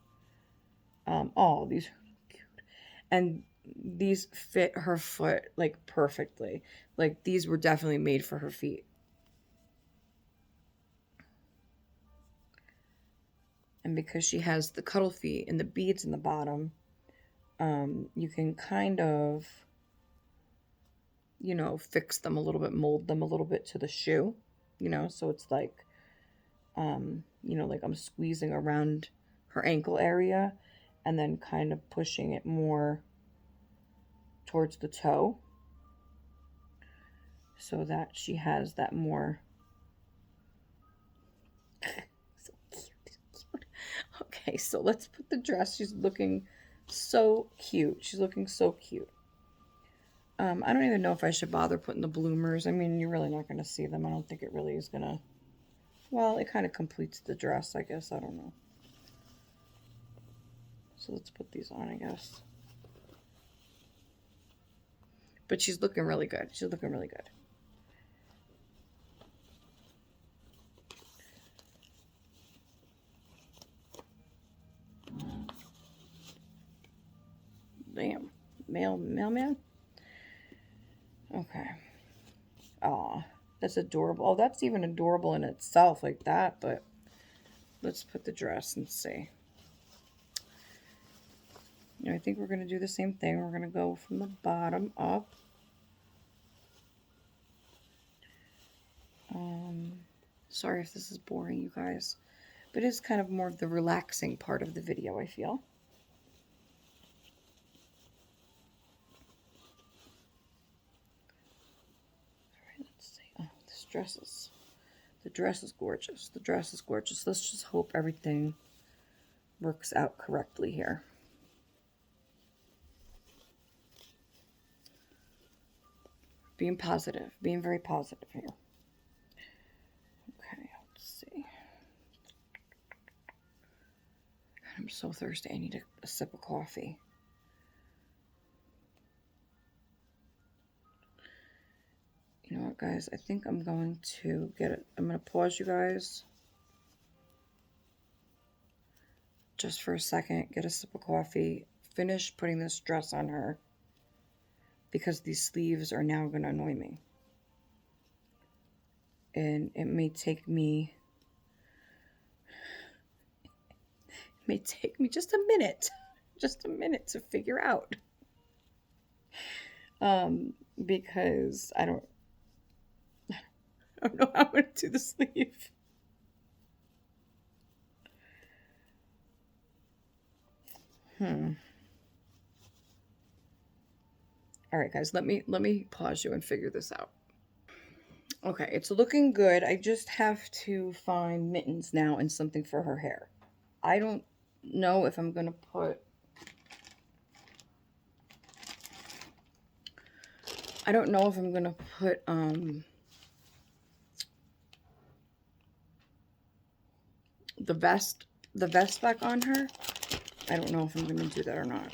Oh, these are cute. And these fit her foot like perfectly. Like these were definitely made for her feet. And because she has the cuddle feet and the beads in the bottom, you can kind of, fix them a little bit, mold them a little bit to the shoe, so it's like, like I'm squeezing around her ankle area and then kind of pushing it more towards the toe so that she has that more. So cute. Okay, so let's put the dress. She's looking so cute. She's looking so cute. I don't even know if I should bother putting the bloomers. I mean, you're really not going to see them. I don't think it really is going to. Well, it kind of completes the dress, I guess. I don't know. So let's put these on, I guess. But she's looking really good. She's looking really good. Damn. Mailman? Okay. Aw, that's adorable. Oh, that's even adorable in itself like that, but let's put the dress and see. I think we're going to do the same thing. We're going to go from the bottom up. Sorry if this is boring, you guys, but it's kind of more of the relaxing part of the video, I feel. All right, let's see. Oh, the dress is gorgeous. The dress is gorgeous. Let's just hope everything works out correctly here. Being positive, being very positive here. Okay, let's see. I'm so thirsty. I need a sip of coffee. You know what, guys? I think I'm going to get it. I'm going to pause you guys just for a second, get a sip of coffee, finish putting this dress on her, because these sleeves are now going to annoy me. And it may take me just a minute to figure out. Because I don't know how I'm going to do the sleeve. All right, guys, let me pause you and figure this out. Okay, it's looking good. I just have to find mittens now and something for her hair. I don't know if I'm going to put... I don't know if I'm going to put the vest back on her. I don't know if I'm going to do that or not.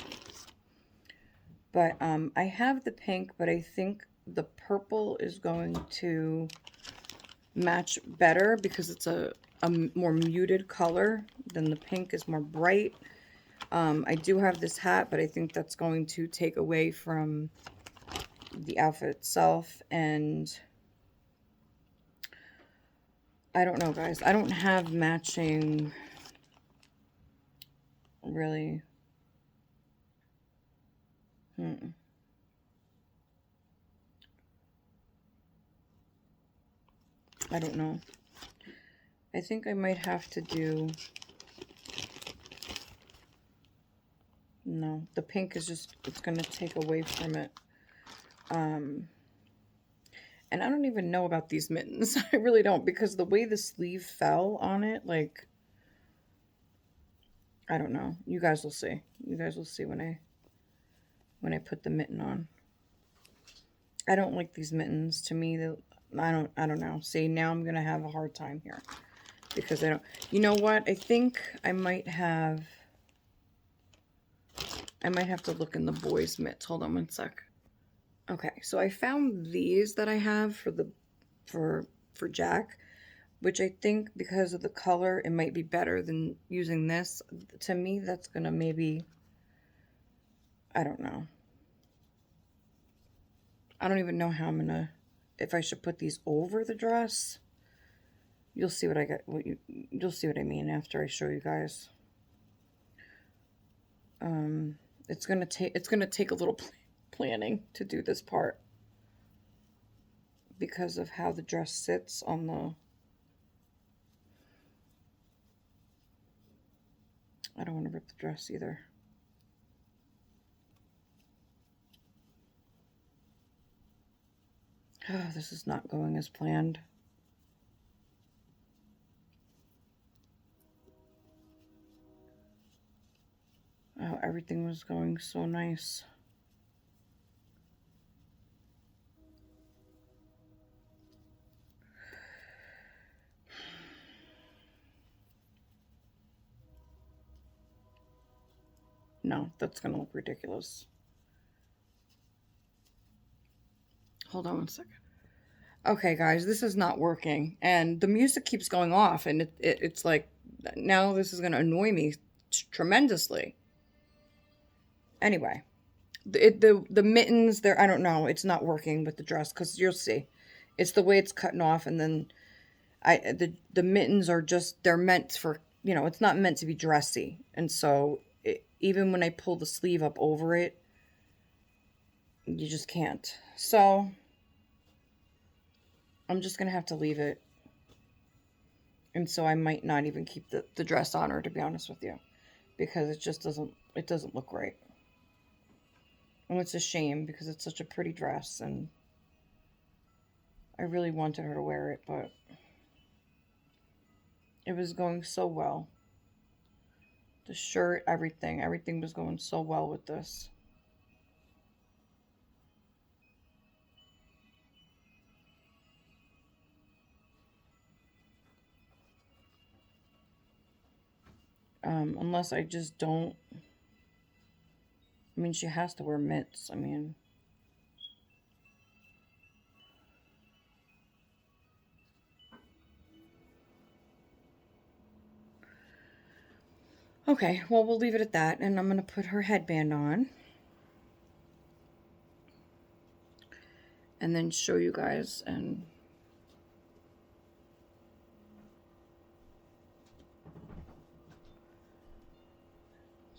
But I have the pink, but I think the purple is going to match better because it's a more muted color than the pink is more bright. I do have this hat, but I think that's going to take away from the outfit itself. And I don't know, guys. I don't have matching, really. I don't know. I think I might have to do... No, the pink is just, it's going to take away from it. And I don't even know about these mittens. I really don't, because the way the sleeve fell on it, like, I don't know. You guys will see. You guys will see when I put the mitten on. I don't like these mittens. To me, I don't know. See, now I'm going to have a hard time here. Because I don't... You know what? I think I might have to look in the boys' mitts. Hold on one sec. Okay, so I found these that I have for for Jack, which I think because of the color, it might be better than using this. To me, that's gonna maybe, I don't know. I don't even know how I'm gonna, if I should put these over the dress. You'll see what I get, you'll see what I mean after I show you guys. Um, it's gonna take a little planning to do this part because of how the dress sits on the, I don't want to rip the dress either. Oh, this is not going as planned. Oh, everything was going so nice. No, that's gonna look ridiculous. Hold on one second. Okay, guys, this is not working, and the music keeps going off, and it's like, now this is gonna annoy me tremendously. Anyway, the mittens there, I don't know, it's not working with the dress because you'll see, it's the way it's cutting off, and then the mittens are just, they're meant for, it's not meant to be dressy, and so even when I pull the sleeve up over it, you just can't. So I'm just gonna have to leave it, and so I might not even keep the dress on her, to be honest with you, because it doesn't look right. And it's a shame because it's such a pretty dress, and I really wanted her to wear it, but it was going so well. The shirt, everything was going so well with this. Unless I just don't, I mean, she has to wear mitts, I mean. Okay, well, we'll leave it at that, and I'm going to put her headband on. And then show you guys, and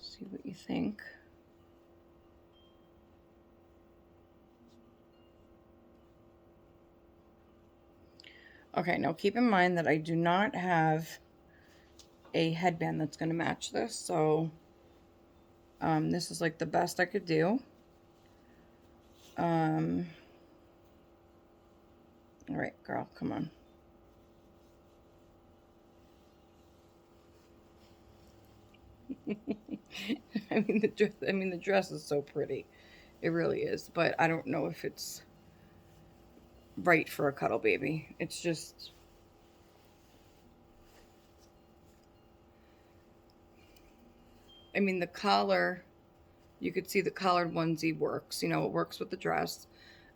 see what you think. Okay, now keep in mind that I do not have a headband that's going to match this, so this is like the best I could do. All right, girl, come on. the dress is so pretty. It really is, but I don't know if it's right for a cuddle baby. It's just, the collar, you could see the collared onesie works. It works with the dress.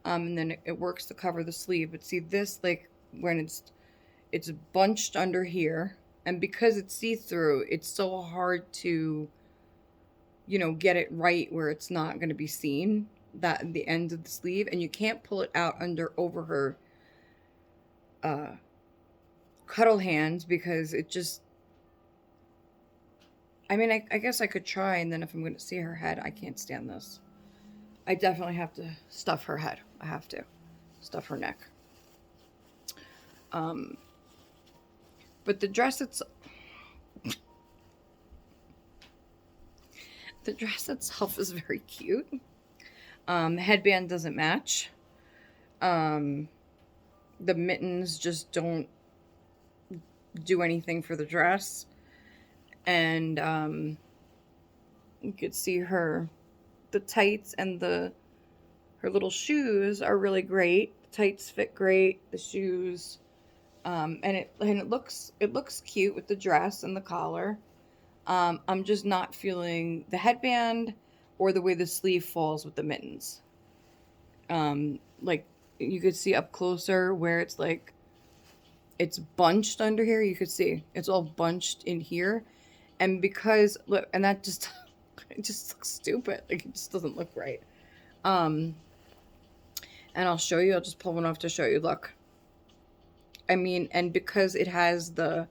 And then it works to cover the sleeve. But see this, like, when it's bunched under here, and because it's see-through, it's so hard to, get it right where it's not going to be seen, that the end of the sleeve, and you can't pull it out over her cuddle hands because it just, I guess I could try, and then if I'm going to see her head, I can't stand this. I definitely have to stuff her head. I have to stuff her neck. But the dress itself is very cute. The headband doesn't match. The mittens just don't do anything for the dress. And you could see the tights and her little shoes are really great. The tights fit great. The shoes, and it looks cute with the dress and the collar. I'm just not feeling the headband or the way the sleeve falls with the mittens. Like you could see up closer where it's like it's bunched under here. You could see it's all bunched in here. And because look, and that just it just looks stupid. Like it just doesn't look right. Um and I'll show you. I'll just pull one off to show you. Look. I mean, and because it has the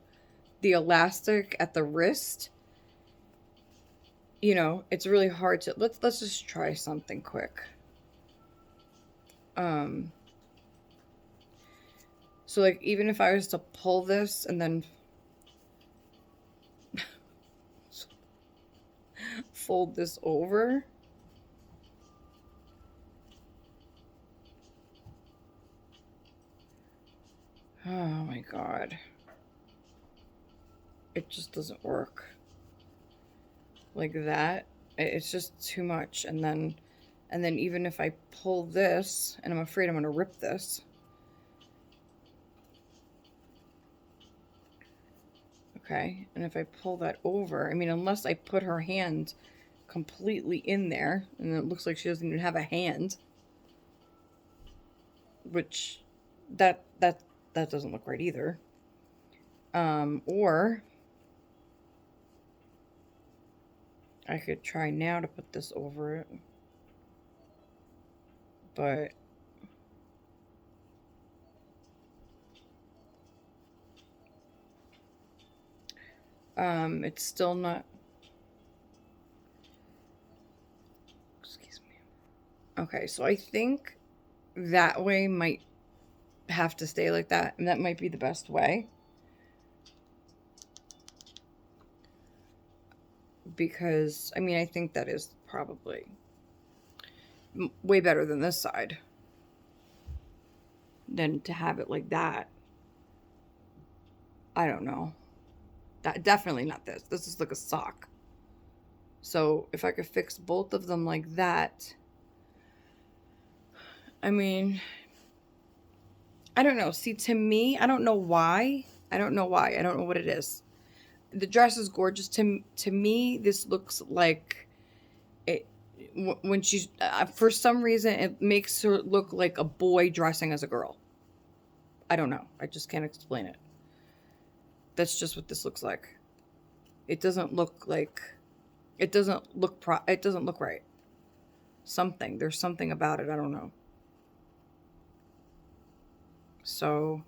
elastic at the wrist, you know, it's really hard to let's just try something quick. Um so like even if I was to pull this and then fold this over, oh my god. It just doesn't work. Like that. It's just too much. And then even if I pull this, and I'm afraid I'm going to rip this. Okay, and if I pull that over, I mean, unless I put her hand completely in there, and it looks like she doesn't even have a hand, which that doesn't look right either. Or I could try now to put this over it, but it's still not. Excuse me. Okay, so I think that way might have to stay like that, and that might be the best way. Because, I mean, I think that is probably way better than this side. Than to have it like that. I don't know. That definitely not this. This is like a sock. So if I could fix both of them like that, I mean, I don't know. See, to me, I don't know why. I don't know why. I don't know what it is. The dress is gorgeous. To me, this looks like it when she's for some reason it makes her look like a boy dressing as a girl. I don't know. I just can't explain it. That's just what this looks like. It doesn't look like it doesn't look it doesn't look right. There's something about it. I don't know. So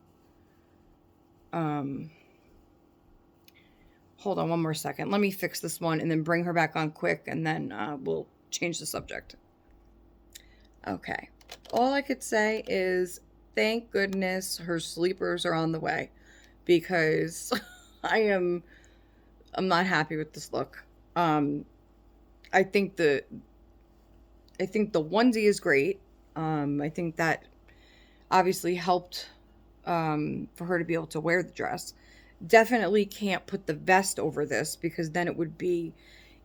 hold on one more second. Let me fix this one and then bring her back on quick, and then we'll change the subject. Okay. All I could say is thank goodness her sleepers are on the way, because I'm not happy with this look. I think the onesie is great. I think that obviously helped for her to be able to wear the dress. Definitely can't put the vest over this, because then it would be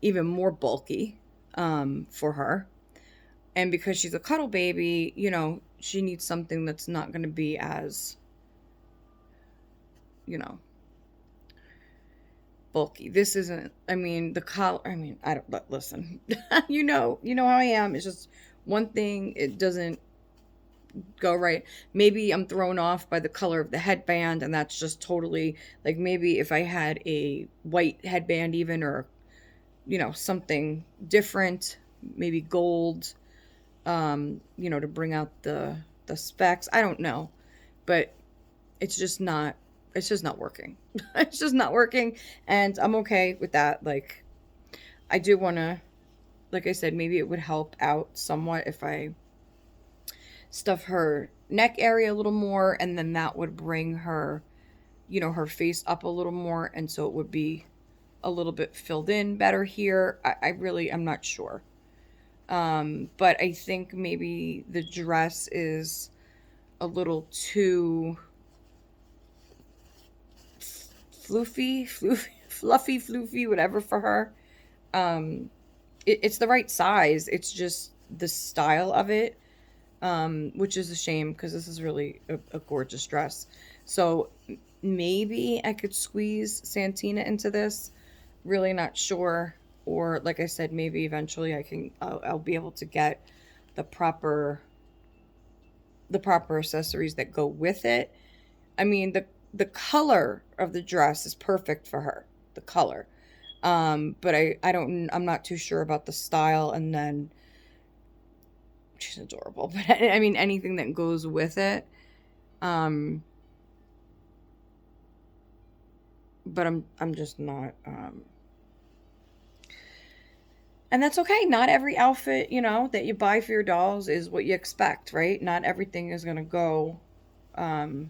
even more bulky for her. And because she's a cuddle baby, you know, she needs something that's not going to be as, you know, bulky. This isn't, I mean, the collar, I mean, I don't, listen, you know how I am. It's just one thing, it doesn't go right. Maybe I'm thrown off by the color of the headband, and that's just totally, like, maybe if I had a white headband even, or, you know, something different, maybe gold, you know, to bring out the specs. I don't know, but it's just not working. It's just not working, and I'm okay with that. Like, I do want to, like I said, maybe it would help out somewhat if I stuff her neck area a little more, and then that would bring her, you know, her face up a little more, and so it would be a little bit filled in better here. I really, I'm not sure. But I think maybe the dress is a little too fluffy, whatever for her. It's the right size. It's just the style of it, which is a shame, because this is really a gorgeous dress. So maybe I could squeeze Santina into this. Really not sure. Or like I said, maybe eventually I'll be able to get the proper accessories that go with it. I mean, the color of the dress is perfect for her, the color. But I'm not too sure about the style. And then she's adorable, but I mean, anything that goes with it. Um, but I'm just not, and that's okay. Not every outfit, that you buy for your dolls is what you expect, right? Not everything is going to go, um,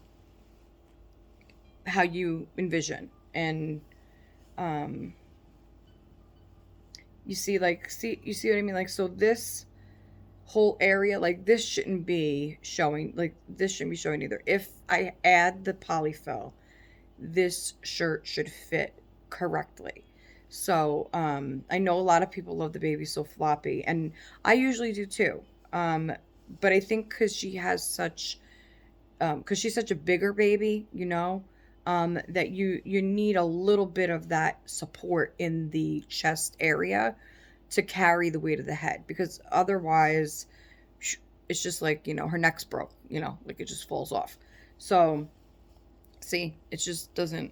how you envision. And, um, you see what I mean? Like, so this whole area, like this shouldn't be showing either. If I add the polyfill, this shirt should fit correctly. So, I know a lot of people love the baby so floppy, and I usually do too. Um, but I think because she's such a bigger baby, that you need a little bit of that support in the chest area to carry the weight of the head, because otherwise it's just like, her neck's broke, like it just falls off. So, see, it just doesn't,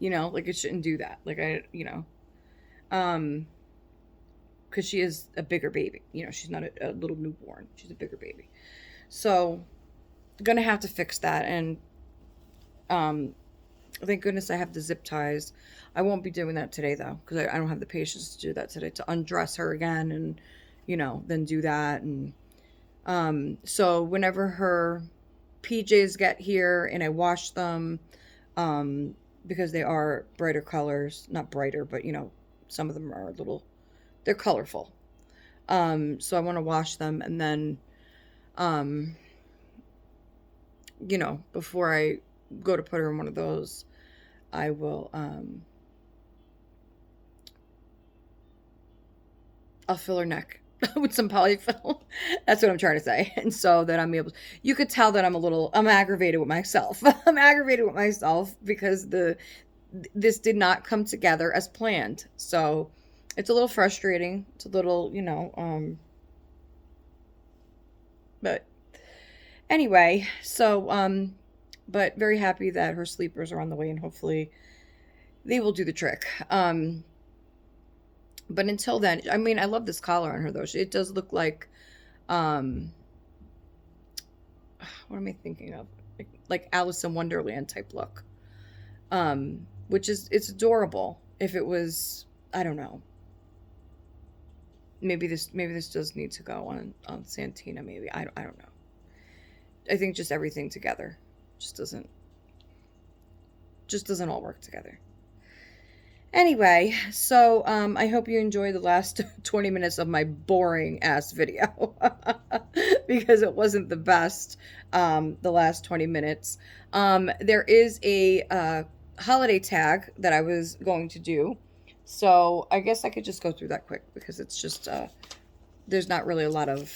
like it shouldn't do that. Like um, because she is a bigger baby. She's not a little newborn. She's a bigger baby. So, gonna have to fix that. And um, thank goodness I have the zip ties. I won't be doing that today though, because I don't have the patience to do that today, to undress her again and, then do that. And so whenever her PJs get here and I wash them, um, because they are brighter colors, not brighter, but some of them are they're colorful. So I want to wash them, and then, um, before I go to put her in one of those, I will, I'll fill her neck with some polyfill. That's what I'm trying to say. And so that you could tell that I'm aggravated with myself. I'm aggravated with myself because this did not come together as planned. So it's a little frustrating. It's a little, but anyway, so, but very happy that her sleepers are on the way, and hopefully they will do the trick. But until then, I mean, I love this collar on her though. It does look like, um, what am I thinking of? Like Alice in Wonderland type look. Which it's adorable. If it was, I don't know. Maybe this does need to go on Santina. Maybe I don't know. I think just everything together just doesn't all work together. Anyway, so I hope you enjoyed the last 20 minutes of my boring ass video because it wasn't the best, the last 20 minutes. There is a holiday tag that I was going to do. So I guess I could just go through that quick because it's just, there's not really a lot of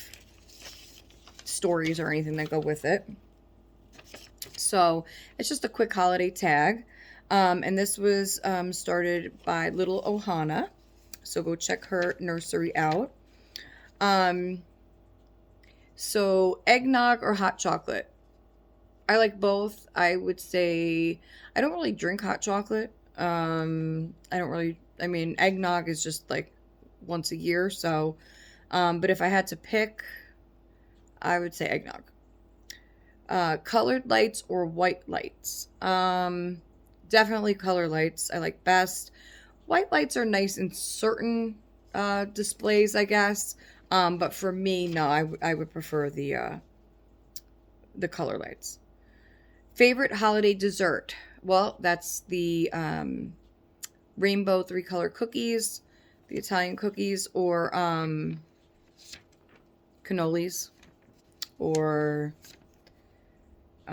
stories or anything that go with it. So it's just a quick holiday tag. And this was started by little Ohana. So go check her nursery out. So eggnog or hot chocolate. I like both. I would say I don't really drink hot chocolate. I mean, eggnog is just like once a year. So, but if I had to pick, I would say eggnog. Colored lights or white lights. Definitely color lights I like best. White lights are nice in certain displays, I guess. But for me, no, I would prefer the color lights. Favorite holiday dessert? Well, that's the rainbow 3-color cookies, the Italian cookies, or cannolis, or I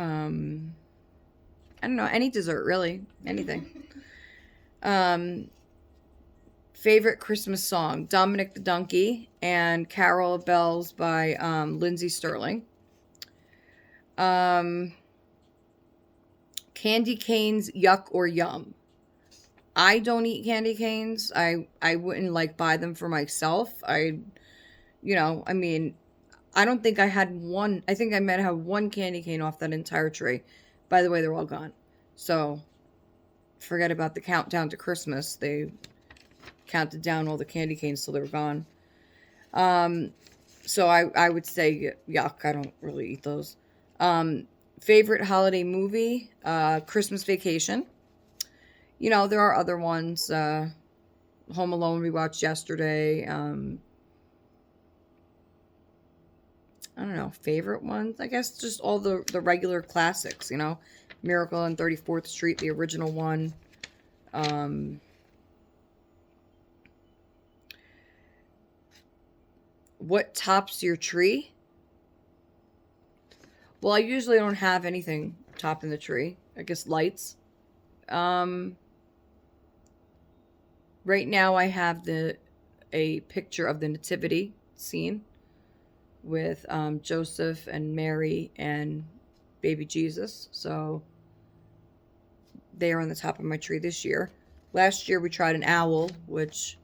don't know, any dessert, really. Anything. Favorite Christmas song? Dominic the Donkey and Carol of Bells by Lindsey Sterling. Candy canes, yuck or yum. I don't eat candy canes. I wouldn't buy them for myself. I mean, I don't think I had one. I think I might have one candy cane off that entire tree. By the way, they're all gone. So forget about the countdown to Christmas. They counted down all the candy canes till they were gone. Um, so I would say yuck. I don't really eat those. Um, Favorite holiday movie? Christmas Vacation. You know, there are other ones. Home Alone we watched yesterday. I don't know, favorite ones. I guess just all the regular classics. You know, Miracle on 34th Street, the original one. Um, what tops your tree? Well, I usually don't have anything topping the tree. I guess lights. Um, right now I have the a picture of the nativity scene with Joseph and Mary and baby Jesus. So they are on the top of my tree this year. Last year we tried an owl, which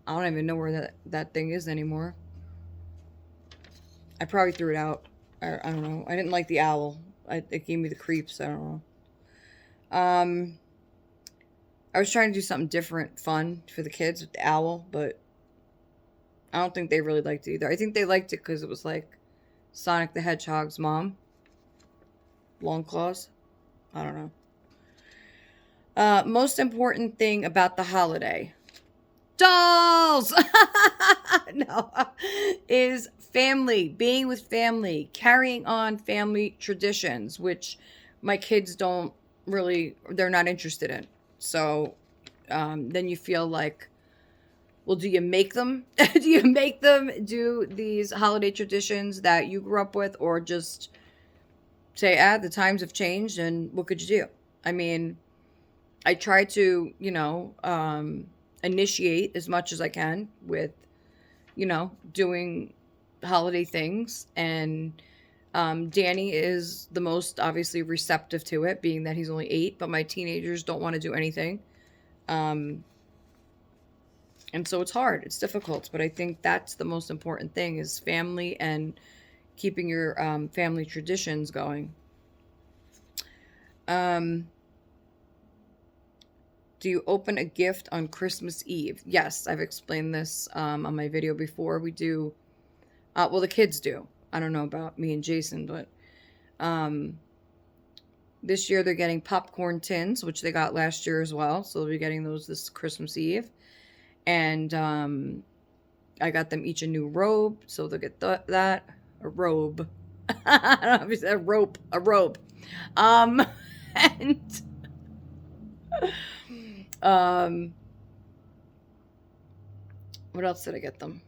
I don't even know where that thing is anymore. I probably threw it out. I don't know. I didn't like the owl. It gave me the creeps. I don't know. Um, I was trying to do something different, fun for the kids with the owl, but I don't think they really liked it either. I think they liked it because it was like Sonic the Hedgehog's mom, Long Claws. I don't know. Most important thing about the holiday. Dolls! No. Is family, being with family, carrying on family traditions, which my kids don't really, they're not interested in. So then you feel like, well, do you make them? Do you make them do these holiday traditions that you grew up with, or just say, the times have changed and what could you do? I mean, I try to, initiate as much as I can with, doing holiday things. And Danny is the most obviously receptive to it, being that he's only 8, but my teenagers don't want to do anything. Um, and so it's hard, it's difficult, but I think that's the most important thing is family and keeping your family traditions going. Um, Do you open a gift on Christmas Eve? Yes, I've explained this on my video before. We do, well, the kids do. I don't know about me and Jason, but um, this year they're getting popcorn tins, which they got last year as well. So they'll be getting those this Christmas Eve. And I got them each a new robe, so they'll get that. A robe. I don't know if you said a robe. Um, and um, what else did I get them?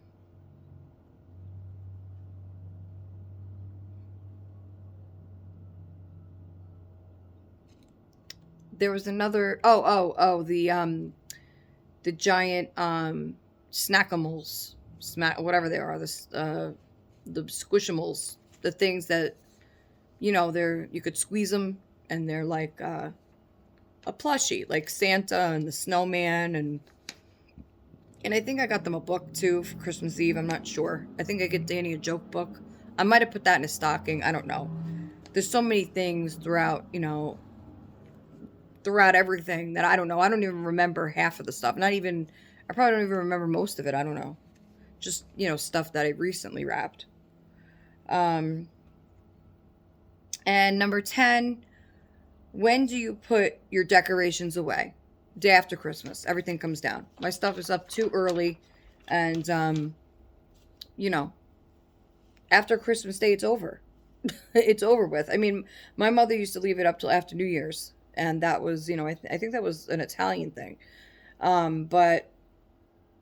There was another. The giant snackimals, whatever they are. The squishimals, the things that they're you could squeeze them and they're like a plushie, like Santa and the snowman, and I think I got them a book too for Christmas Eve. I'm not sure. I think I get Danny a joke book. I might have put that in a stocking. I don't know. There's so many things throughout, throughout everything that I don't know. I don't even remember half of the stuff. Not even, I probably don't even remember most of it. I don't know. Just, stuff that I recently wrapped. Um, and number 10, when do you put your decorations away? Day after Christmas. Everything comes down. My stuff is up too early. And, you know, after Christmas Day, it's over. It's over with. I mean, my mother used to leave it up till after New Year's. And that was, I think that was an Italian thing. But,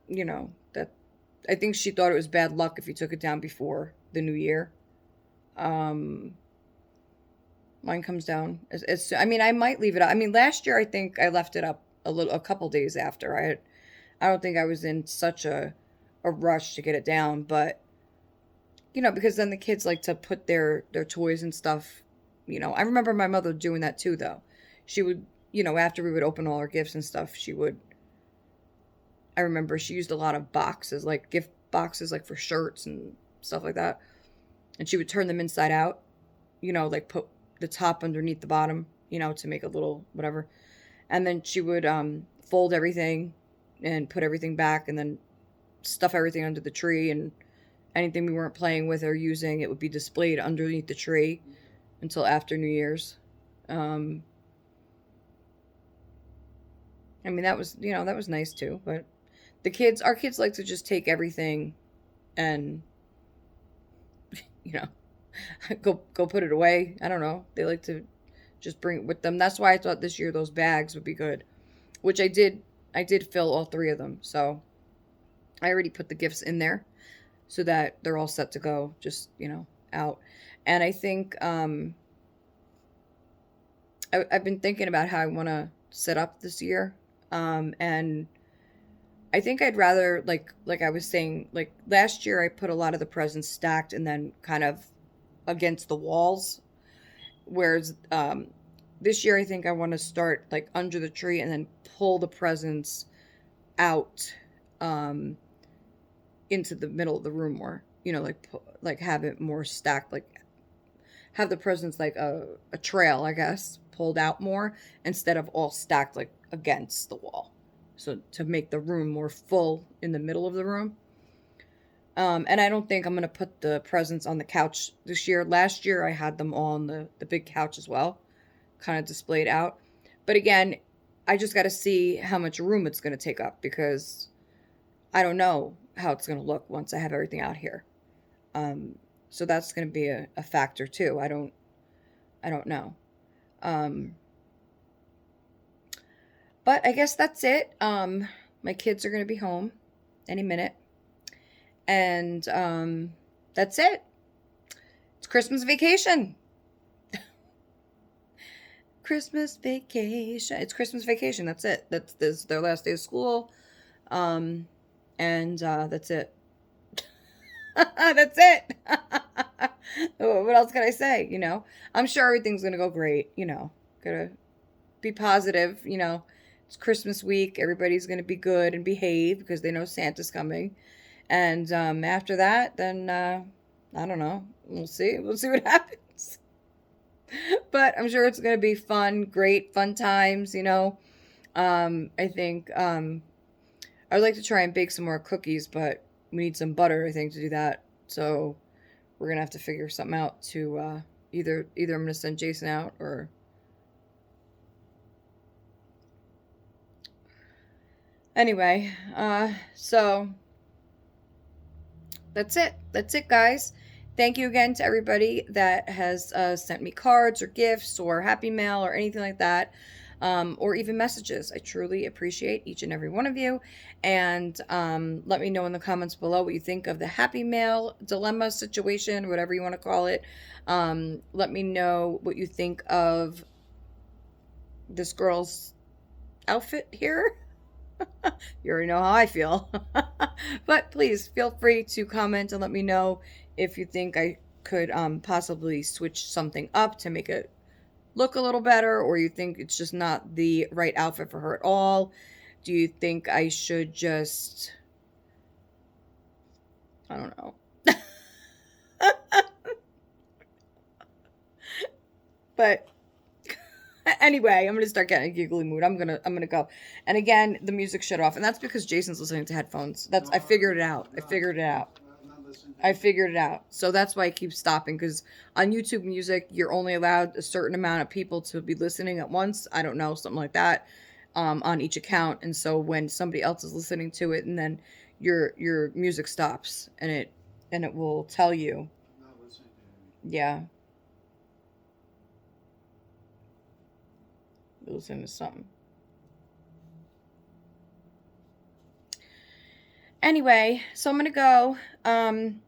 that I think she thought it was bad luck if you took it down before the New Year. Um, Mine comes down. I mean, I might leave it up. I mean, last year I think I left it up a couple days after. I don't think I was in such a rush to get it down, but because then the kids like to put their toys and stuff. I remember my mother doing that too, though. She would, after we would open all our gifts and stuff, she would. I remember she used a lot of boxes, like gift boxes, like for shirts and stuff like that. and she would turn them inside out, like put the top underneath the bottom, to make a little whatever. And then she would fold everything and put everything back and then stuff everything under the tree, and anything we weren't playing with or using, it would be displayed underneath the tree until after New Year's. I mean, that was nice too, but our kids like to just take everything and, you know, go put it away. I don't know. They like to just bring it with them. That's why I thought this year those bags would be good, which I did. I did fill all 3 of them. So I already put the gifts in there so that they're all set to go, just, out. And I think I've been thinking about how I want to set up this year. And I think I'd rather, like I was saying, like last year I put a lot of the presents stacked and then kind of against the walls. Whereas this year I think I want to start like under the tree and then pull the presents out into the middle of the room more. Like have it more stacked, like have the presents like a trail, I guess, pulled out more instead of all stacked like against the wall. So to make the room more full in the middle of the room. And I don't think I'm going to put the presents on the couch this year. Last year I had them all on the big couch as well, kind of displayed out. But again, I just got to see how much room it's going to take up, because I don't know how it's going to look once I have everything out here. So that's going to be a factor too. I don't know. But I guess that's it. My kids are going to be home any minute. And that's it. It's Christmas vacation. Christmas vacation. It's Christmas vacation. That's it. That's their last day of school. And that's it. That's it. What else can I say? I'm sure everything's going to go great. Gotta be positive. It's Christmas week. Everybody's going to be good and behave because they know Santa's coming. And after that, then I don't know. We'll see. We'll see what happens. But I'm sure it's going to be fun, great, fun times, I think I'd like to try and bake some more cookies, but we need some butter, I think, to do that. So we're going to have to figure something out to either I'm going to send Jason out or... Anyway, so that's it. That's it, guys. Thank you again to everybody that has sent me cards or gifts or happy mail or anything like that, or even messages. I truly appreciate each and every one of you. And let me know in the comments below what you think of the happy mail dilemma situation, whatever you want to call it. Let me know what you think of this girl's outfit here. You already know how I feel. But please feel free to comment and let me know if you think I could possibly switch something up to make it look a little better, or you think it's just not the right outfit for her at all. Do you think I should just... I don't know. But... Anyway, I'm gonna start getting a giggly mood. I'm gonna go. And again, the music shut off, and that's because Jason's listening to headphones. I figured it out. I figured it out. So that's why I keep stopping, because on YouTube Music, you're only allowed a certain amount of people to be listening at once. I don't know, something like that, on each account. And so when somebody else is listening to it, and then your music stops, and it will tell you. Yeah. Listen to something. Anyway, so I'm gonna go, and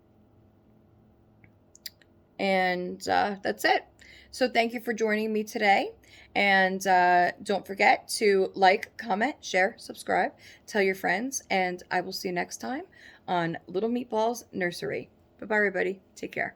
that's it. So thank you for joining me today, and don't forget to like, comment, share, subscribe, tell your friends, and I will see you next time on Little Meatballs Nursery. Bye bye, everybody. Take care.